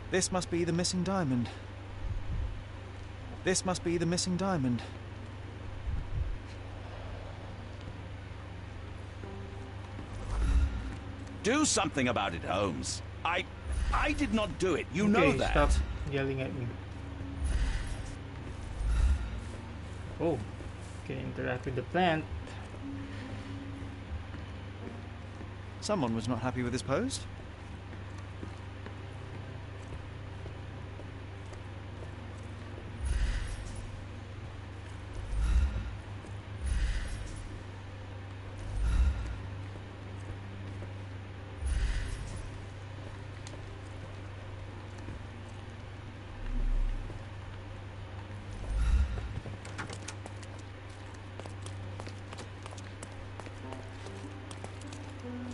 This must be the missing diamond. This must be the missing diamond. Do something about it, Holmes. I did not do it. You know Okay, that. stop yelling at me. Oh, can interact with the plant. Someone was not happy with his post.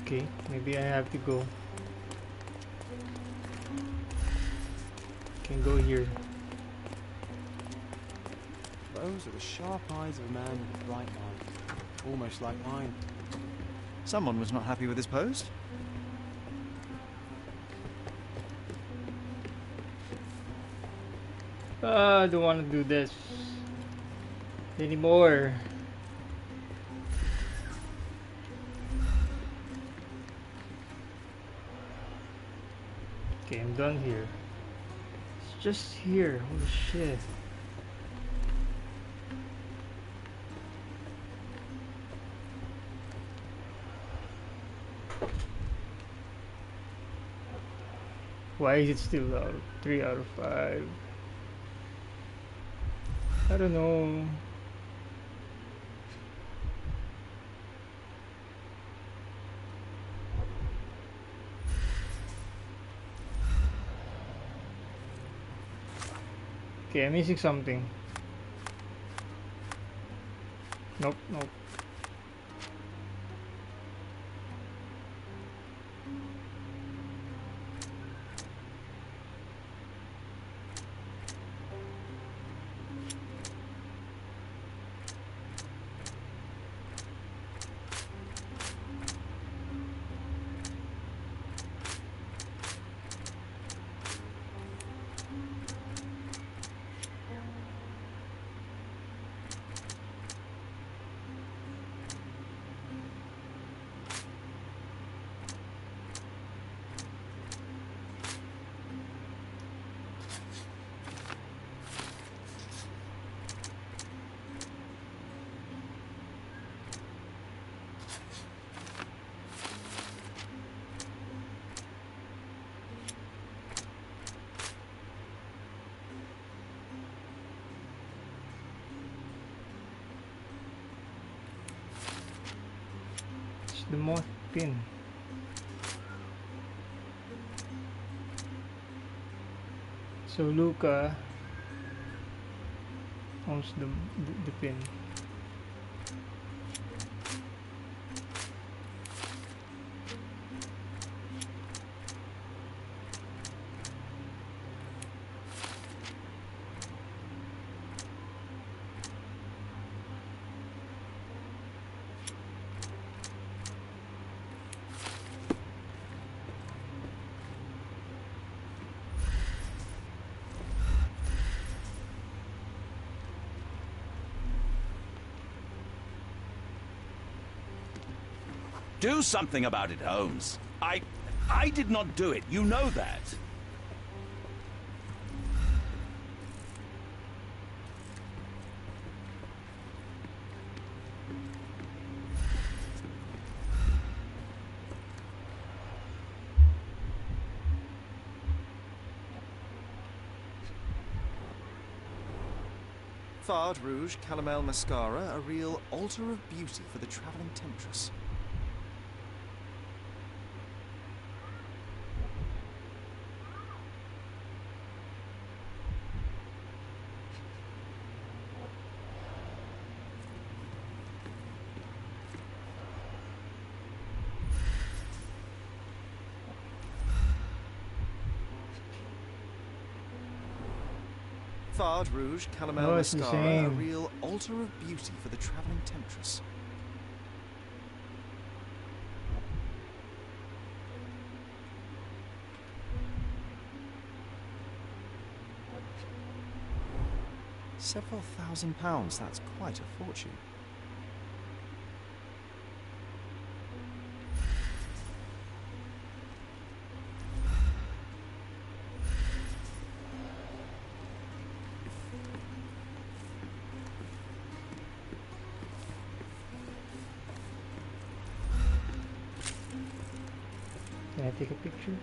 Okay, maybe I have to go. Can go here. Those are the sharp eyes of a man with a bright mind. Almost like mine. Someone was not happy with his post. I don't want to do this anymore. Okay, I'm done here. It's just here. Holy shit. Why is it still out? 3 out of 5. I don't know. Okay, I'm missing something. Nope, nope. The moth pin. So Luca owns the pin. Do something about it, Holmes. I did not do it. You know that. Fard Rouge Calomel Mascara, a real altar of beauty for the travelling temptress. Fard Rouge Calomel Mascara, a real altar of beauty for the travelling temptress. Several £1,000s, that's quite a fortune. Can I take a picture?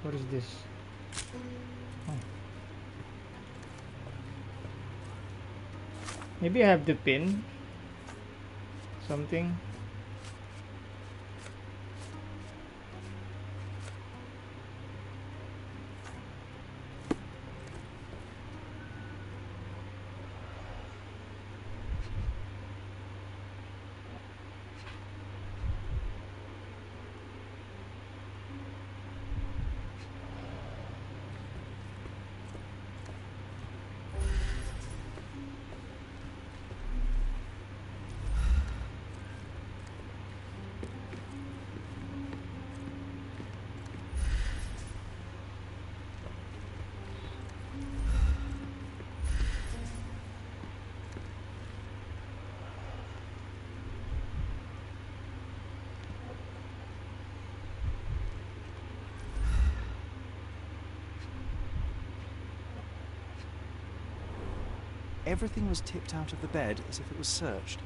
What is this? Oh. Maybe I have the pin. Something. Everything was tipped out of the bed as if it was searched.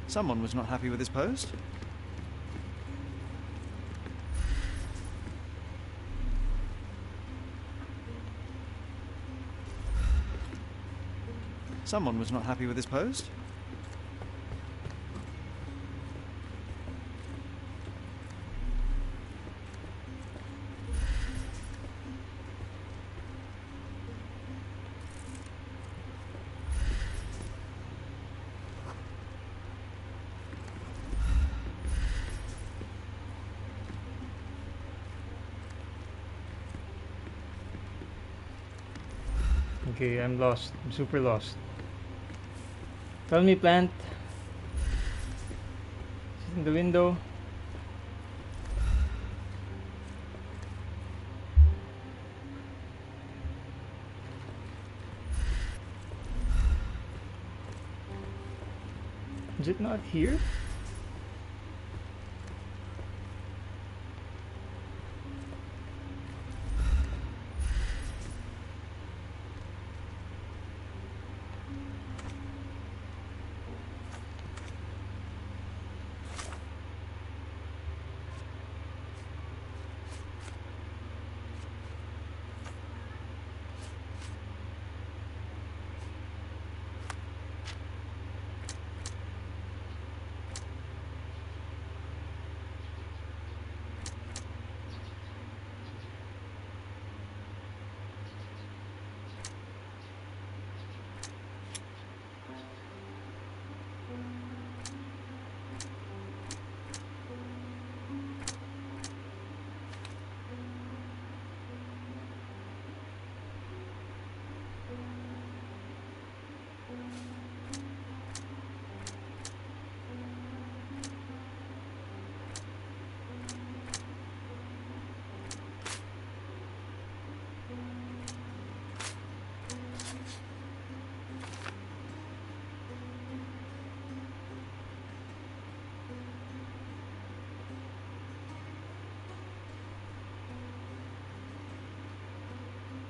Someone was not happy with his post. Someone was not happy with his post. Okay, I'm lost. I'm super lost. Tell me, plant. Is it in the window? Is it not here?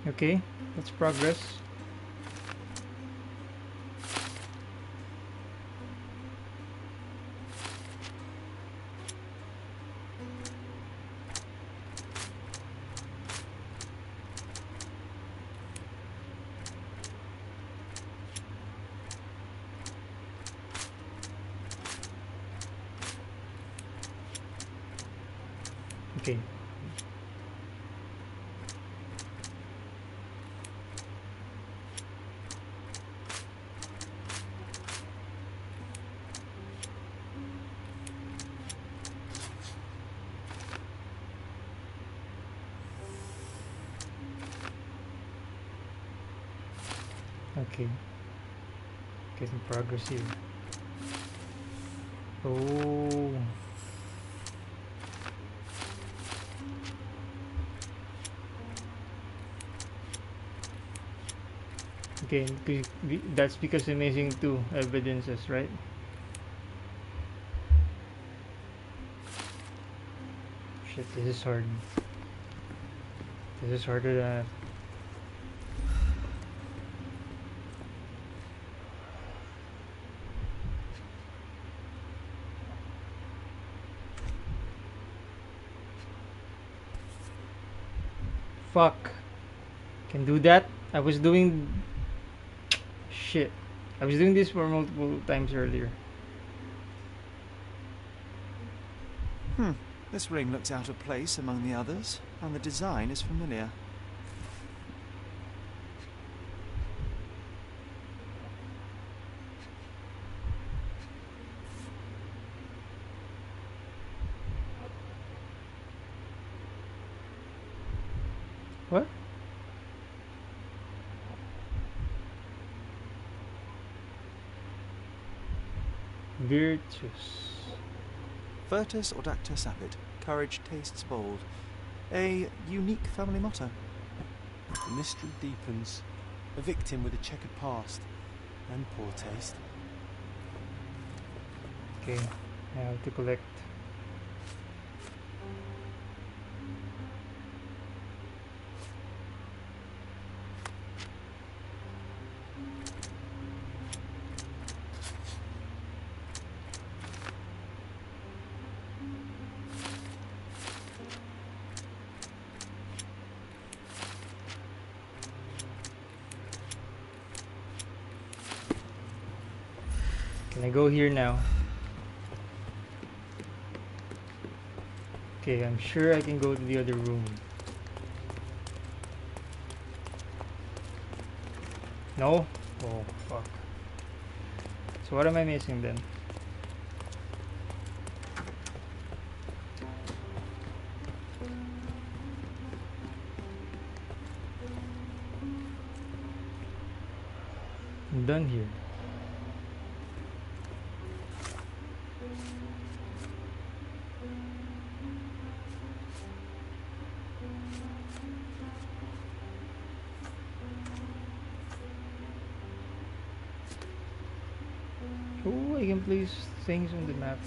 Okay, let's progress. Okay. Okay. Getting progress here. Oh. Okay, that's because I'm missing two evidences, right? Shit, this is hard. This is harder than fuck. Can do that. I was doing shit. I was doing this for multiple times earlier. This ring looks out of place among the others, and the design is familiar. What? Virtus. Virtus audacta sapit. Courage tastes bold. A unique family motto. The mystery deepens. A victim with a checkered past and poor taste. Okay, I have to collect Can I go here now? Okay, I'm sure I can go to the other room. No? Oh, fuck. So what am I missing then? I'm done here. Oh, I can place things on the map.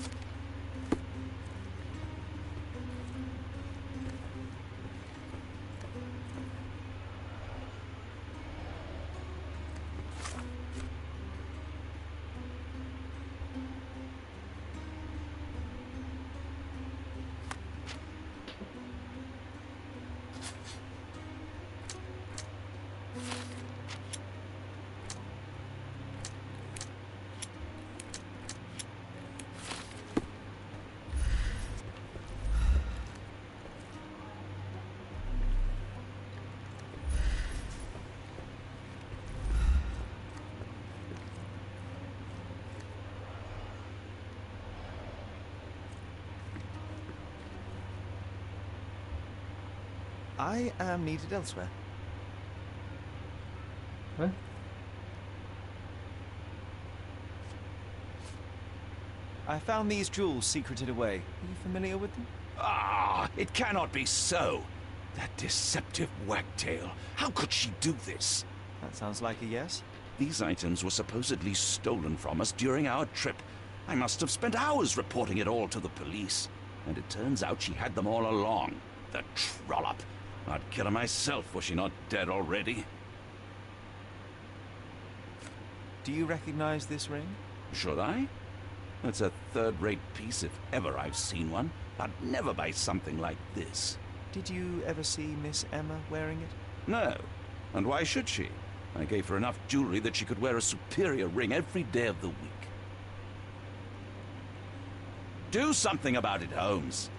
I am needed elsewhere. What? I found these jewels secreted away. Are you familiar with them? Ah, it cannot be so. That deceptive wagtail. How could she do this? That sounds like a yes. These items were supposedly stolen from us during our trip. I must have spent hours reporting it all to the police. And it turns out she had them all along. The trollop. I'd kill her myself, was she not dead already? Do you recognize this ring? Should I? It's a third-rate piece if ever I've seen one. I'd never buy something like this. Did you ever see Miss Emma wearing it? No. And why should she? I gave her enough jewelry that she could wear a superior ring every day of the week. Do something about it, Holmes.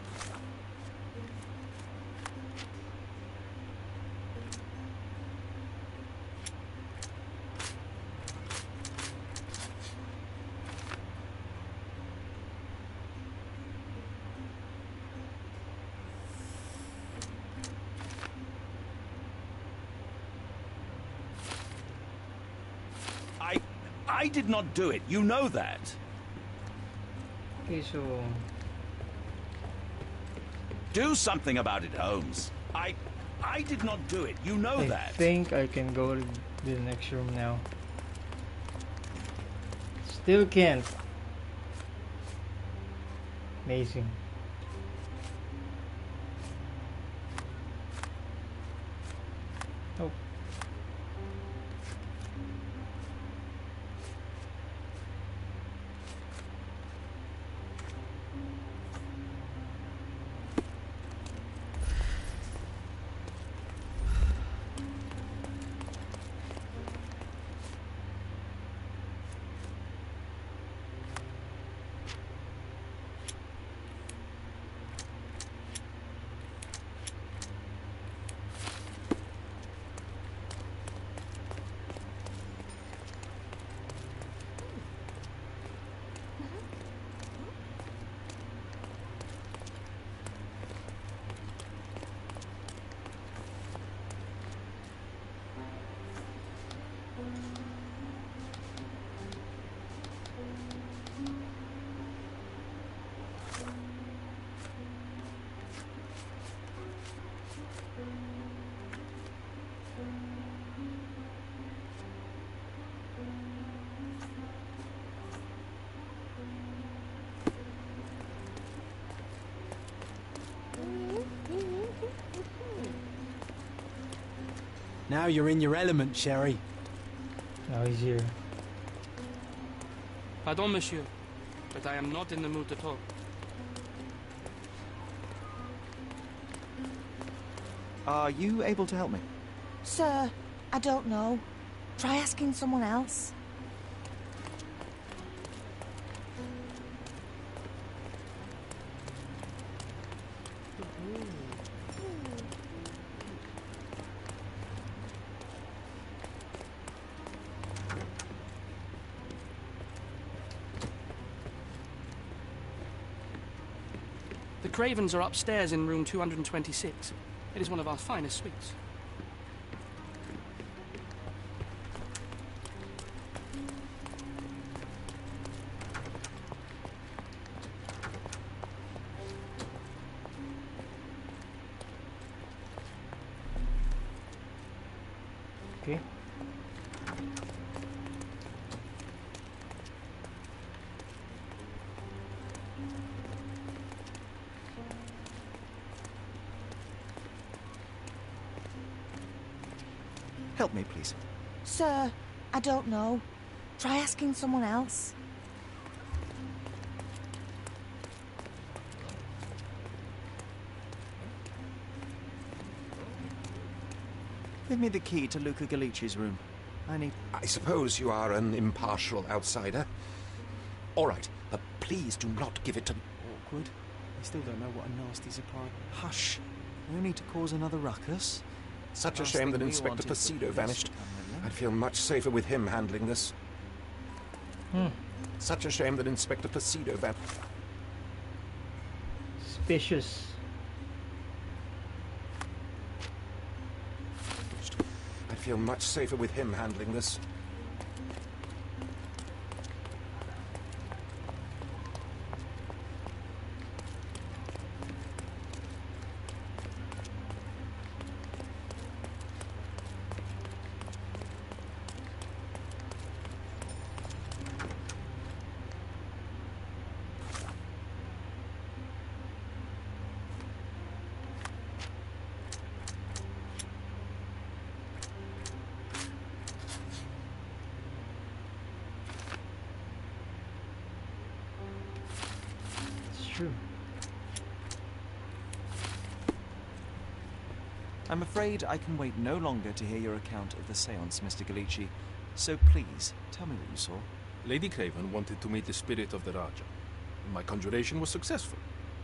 I did not do it. You know that. Okay, so... Do something about it, Holmes. I did not do it. You know that. I think I can go to the next room now. Still can't. Amazing. Oh. Now you're in your element, Sherry. Now he's here. Pardon, monsieur, but I am not in the mood to talk. Are you able to help me? Sir, I don't know. Try asking someone else. Cravens are upstairs in room 226. It is one of our finest suites. Okay. Help me, please. Sir, I don't know. Try asking someone else. Give me the key to Luca Galici's room. I suppose you are an impartial outsider. All right, but please do not give it to... Awkward. They still don't know what a nasty surprise. Hush. No need to cause another ruckus. Such a Last shame thing that we Inspector want is the Placido police vanished. to come along. I'd feel much safer with him handling this. Such a shame that Inspector Placido vanished. Suspicious. I'd feel much safer with him handling this. True. I'm afraid I can wait no longer to hear your account of the seance, Mr. Galici. So please, tell me what you saw. Lady Craven wanted to meet the spirit of the Raja. My conjuration was successful.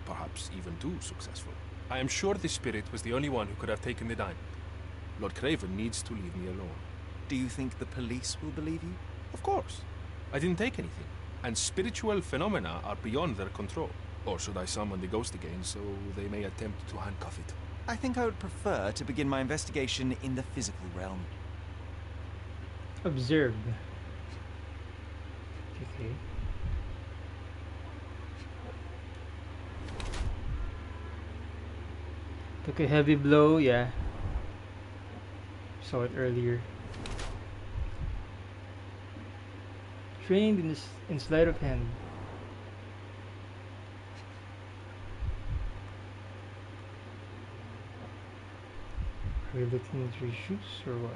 Perhaps even too successful. I am sure the spirit was the only one who could have taken the diamond. Lord Craven needs to leave me alone. Do you think the police will believe you? Of course. I didn't take anything. And spiritual phenomena are beyond their control. Or should I summon the ghost again so they may attempt to handcuff it? I think I would prefer to begin my investigation in the physical realm. Observe. Okay. Took a heavy blow, yeah. Saw it earlier. Trained in sleight of hand. Are you looking into his shoes or what?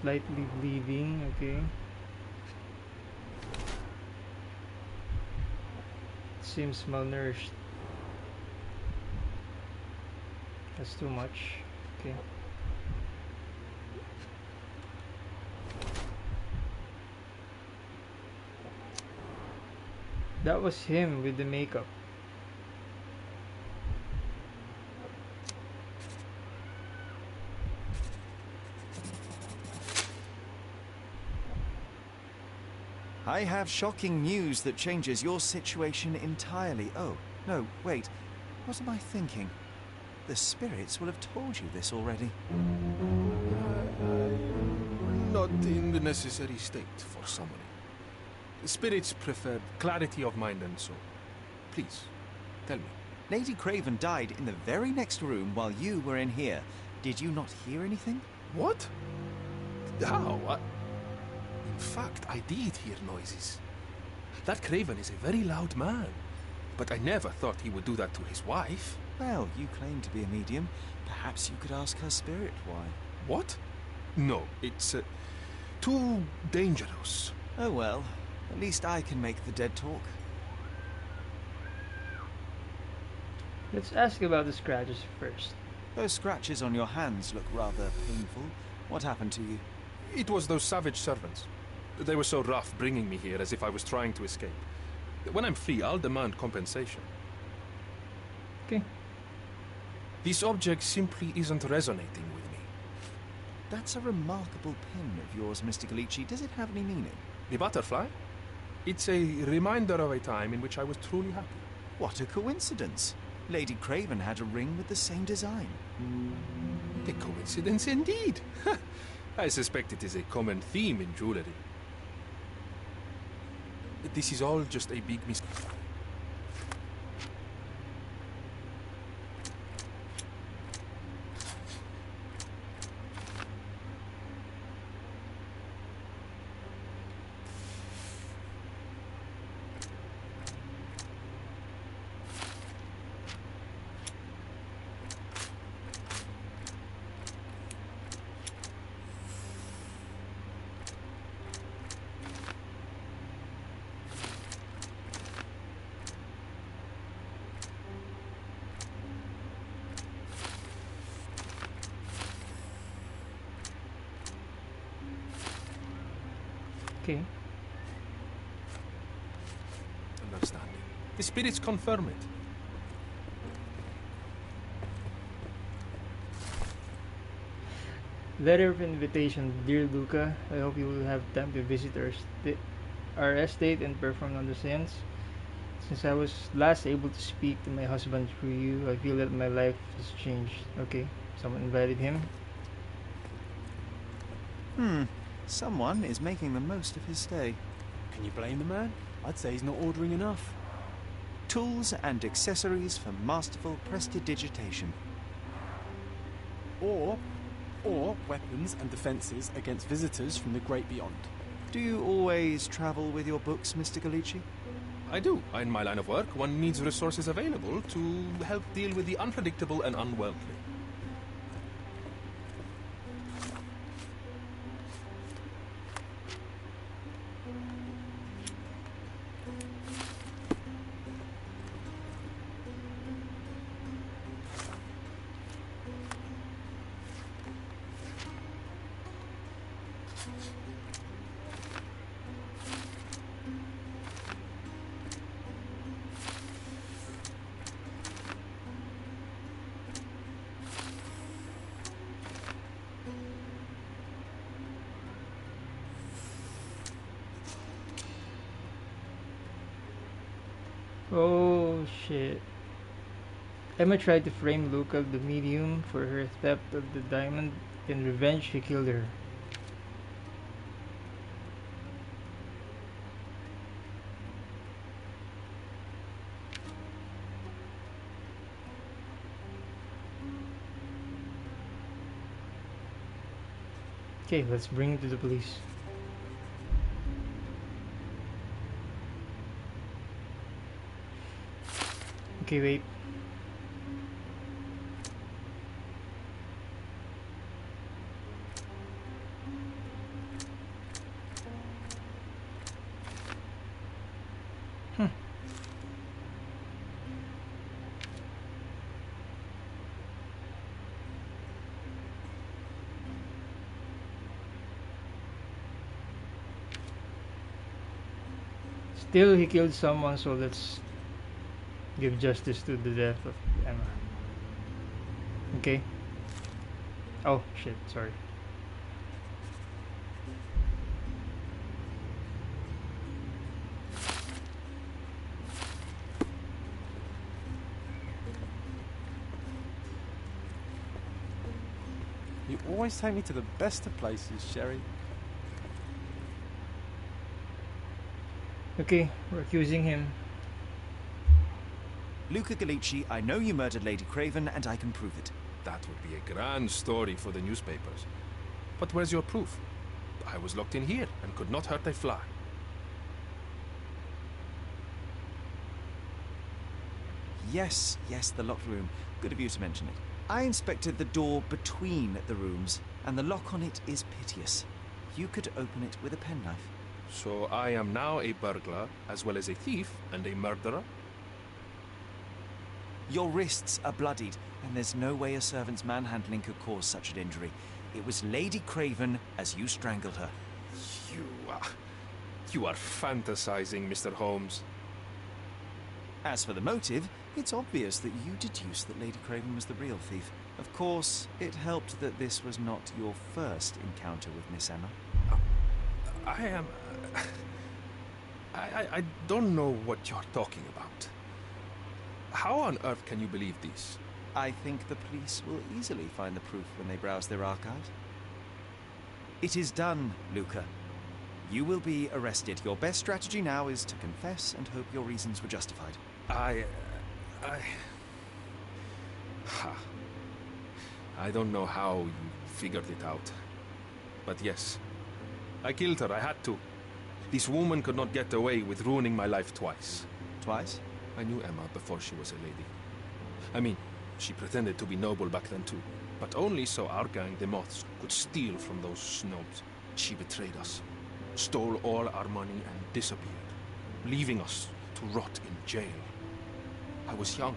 Slightly bleeding, okay. Seems malnourished. That's too much. Okay. That was him with the makeup. I have shocking news that changes your situation entirely. Oh, no, wait. What am I thinking? The spirits will have told you this already. Not in the necessary state for summoning. Spirits prefer clarity of mind and soul. Please, tell me. Lady Craven died in the very next room while you were in here. Did you not hear anything? What? How? In fact, I did hear noises. That Craven is a very loud man. But I never thought he would do that to his wife. Well, you claim to be a medium. Perhaps you could ask her spirit why. What? No, it's too dangerous. Oh well, at least I can make the dead talk. Let's ask about the scratches first. Those scratches on your hands look rather painful. What happened to you? It was those savage servants. They were so rough bringing me here as if I was trying to escape. When I'm free, I'll demand compensation. Okay. This object simply isn't resonating with me. That's a remarkable pen of yours, Mr. Galici. Does it have any meaning? The butterfly? It's a reminder of a time in which I was truly happy. What a coincidence. Lady Craven had a ring with the same design. A coincidence indeed. I suspect it is a common theme in jewellery. This is all just a big mistake. Okay. Understanding. The spirits confirm it. Letter of invitation, dear Luca. I hope you will have time to visit our estate and perform on the scenes. Since I was last able to speak to my husband through you, I feel that my life has changed. Okay, someone invited him. Someone is making the most of his stay. Can you blame the man? I'd say he's not ordering enough. Tools and accessories for masterful prestidigitation. Or weapons and defences against visitors from the great beyond. Do you always travel with your books, Mr. Galici? I do. In my line of work, one needs resources available to help deal with the unpredictable and unworldly. Oh shit. Emma tried to frame Luca, the medium, for her theft of the diamond. In revenge, she killed her. Okay, let's bring him to the police. Okay, wait. Still, he killed someone, so let's give justice to the death of Emma. Okay. Oh, shit, sorry. You always take me to the best of places, Sherry. Okay, we're accusing him. Luca Galici, I know you murdered Lady Craven, and I can prove it. That would be a grand story for the newspapers. But where's your proof? I was locked in here and could not hurt a fly. Yes, the locked room. Good of you to mention it. I inspected the door between the rooms, and the lock on it is piteous. You could open it with a penknife. So I am now a burglar, as well as a thief and a murderer? Your wrists are bloodied, and there's no way a servant's manhandling could cause such an injury. It was Lady Craven as you strangled her. You are fantasizing, Mr. Holmes. As for the motive, it's obvious that you deduced that Lady Craven was the real thief. Of course, it helped that this was not your first encounter with Miss Emma. I am... I don't know what you're talking about. How on earth can you believe this? I think the police will easily find the proof when they browse their archives. It is done, Luca. You will be arrested. Your best strategy now is to confess and hope your reasons were justified. I don't know how you figured it out. But yes, I killed her. I had to. This woman could not get away with ruining my life twice. Twice? I knew Emma before she was a lady. I mean, she pretended to be noble back then too. But only so our gang, the Moths, could steal from those snobs. She betrayed us, stole all our money and disappeared, leaving us to rot in jail. I was young.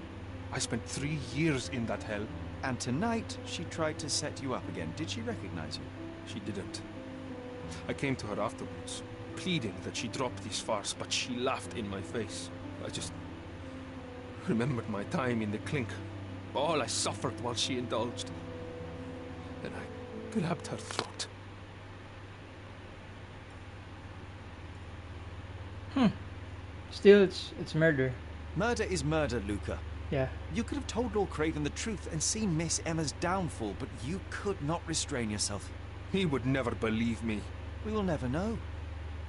I spent 3 years in that hell. And tonight, she tried to set you up again. Did she recognize you? She didn't. I came to her afterwards, pleading that she drop this farce, but she laughed in my face. I just remembered my time in the clink, all I suffered while she indulged. Then I grabbed her throat. Still, it's murder. Murder is murder, Luca. Yeah. You could have told Lord Craven the truth and seen Miss Emma's downfall, but you could not restrain yourself. He would never believe me. We will never know.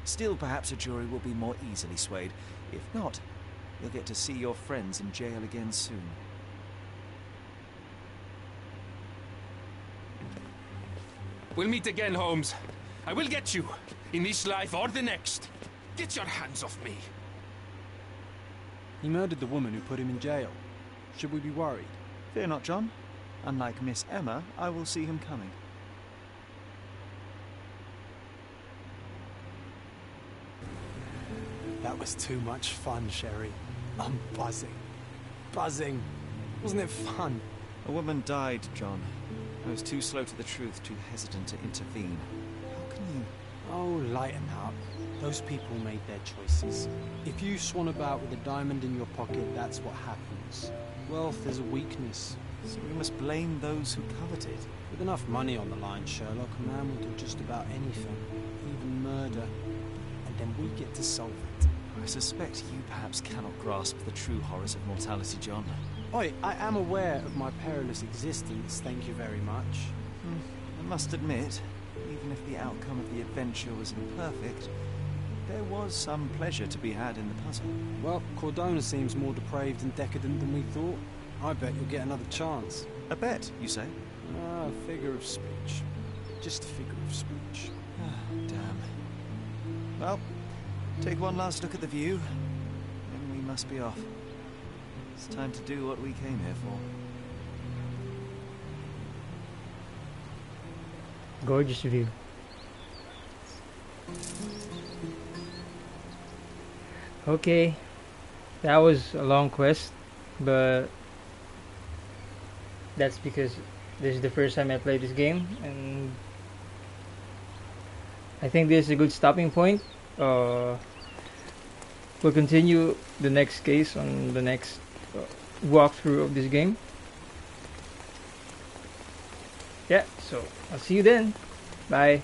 Still, perhaps a jury will be more easily swayed. If not, you'll get to see your friends in jail again soon. We'll meet again, Holmes. I will get you, in this life or the next. Get your hands off me. He murdered the woman who put him in jail. Should we be worried? Fear not, John. Unlike Miss Emma, I will see him coming. That was too much fun, Sherry. I'm buzzing. Buzzing. Wasn't it fun? A woman died, John. I was too slow to the truth, too hesitant to intervene. How can you... Oh, lighten up. Those people made their choices. If you swan about with a diamond in your pocket, that's what happens. Wealth is a weakness. So we must blame those who covet it. With enough money on the line, Sherlock, a man will do just about anything. Even murder. And then we get to solve it. I suspect you perhaps cannot grasp the true horrors of mortality, John. Oi, I am aware of my perilous existence, thank you very much. I must admit, even if the outcome of the adventure was imperfect, there was some pleasure to be had in the puzzle. Well, Cordona seems more depraved and decadent than we thought. I bet you'll get another chance. A bet, you say? Ah, figure of speech. Just a figure of speech. Damn. Well, take one last look at the view, then we must be off. It's time to do what we came here for. Gorgeous view. Okay, that was a long quest, but that's because this is the first time I played this game, and I think this is a good stopping point. We'll continue the next case on the next walkthrough of this game. Yeah, so I'll see you then. Bye.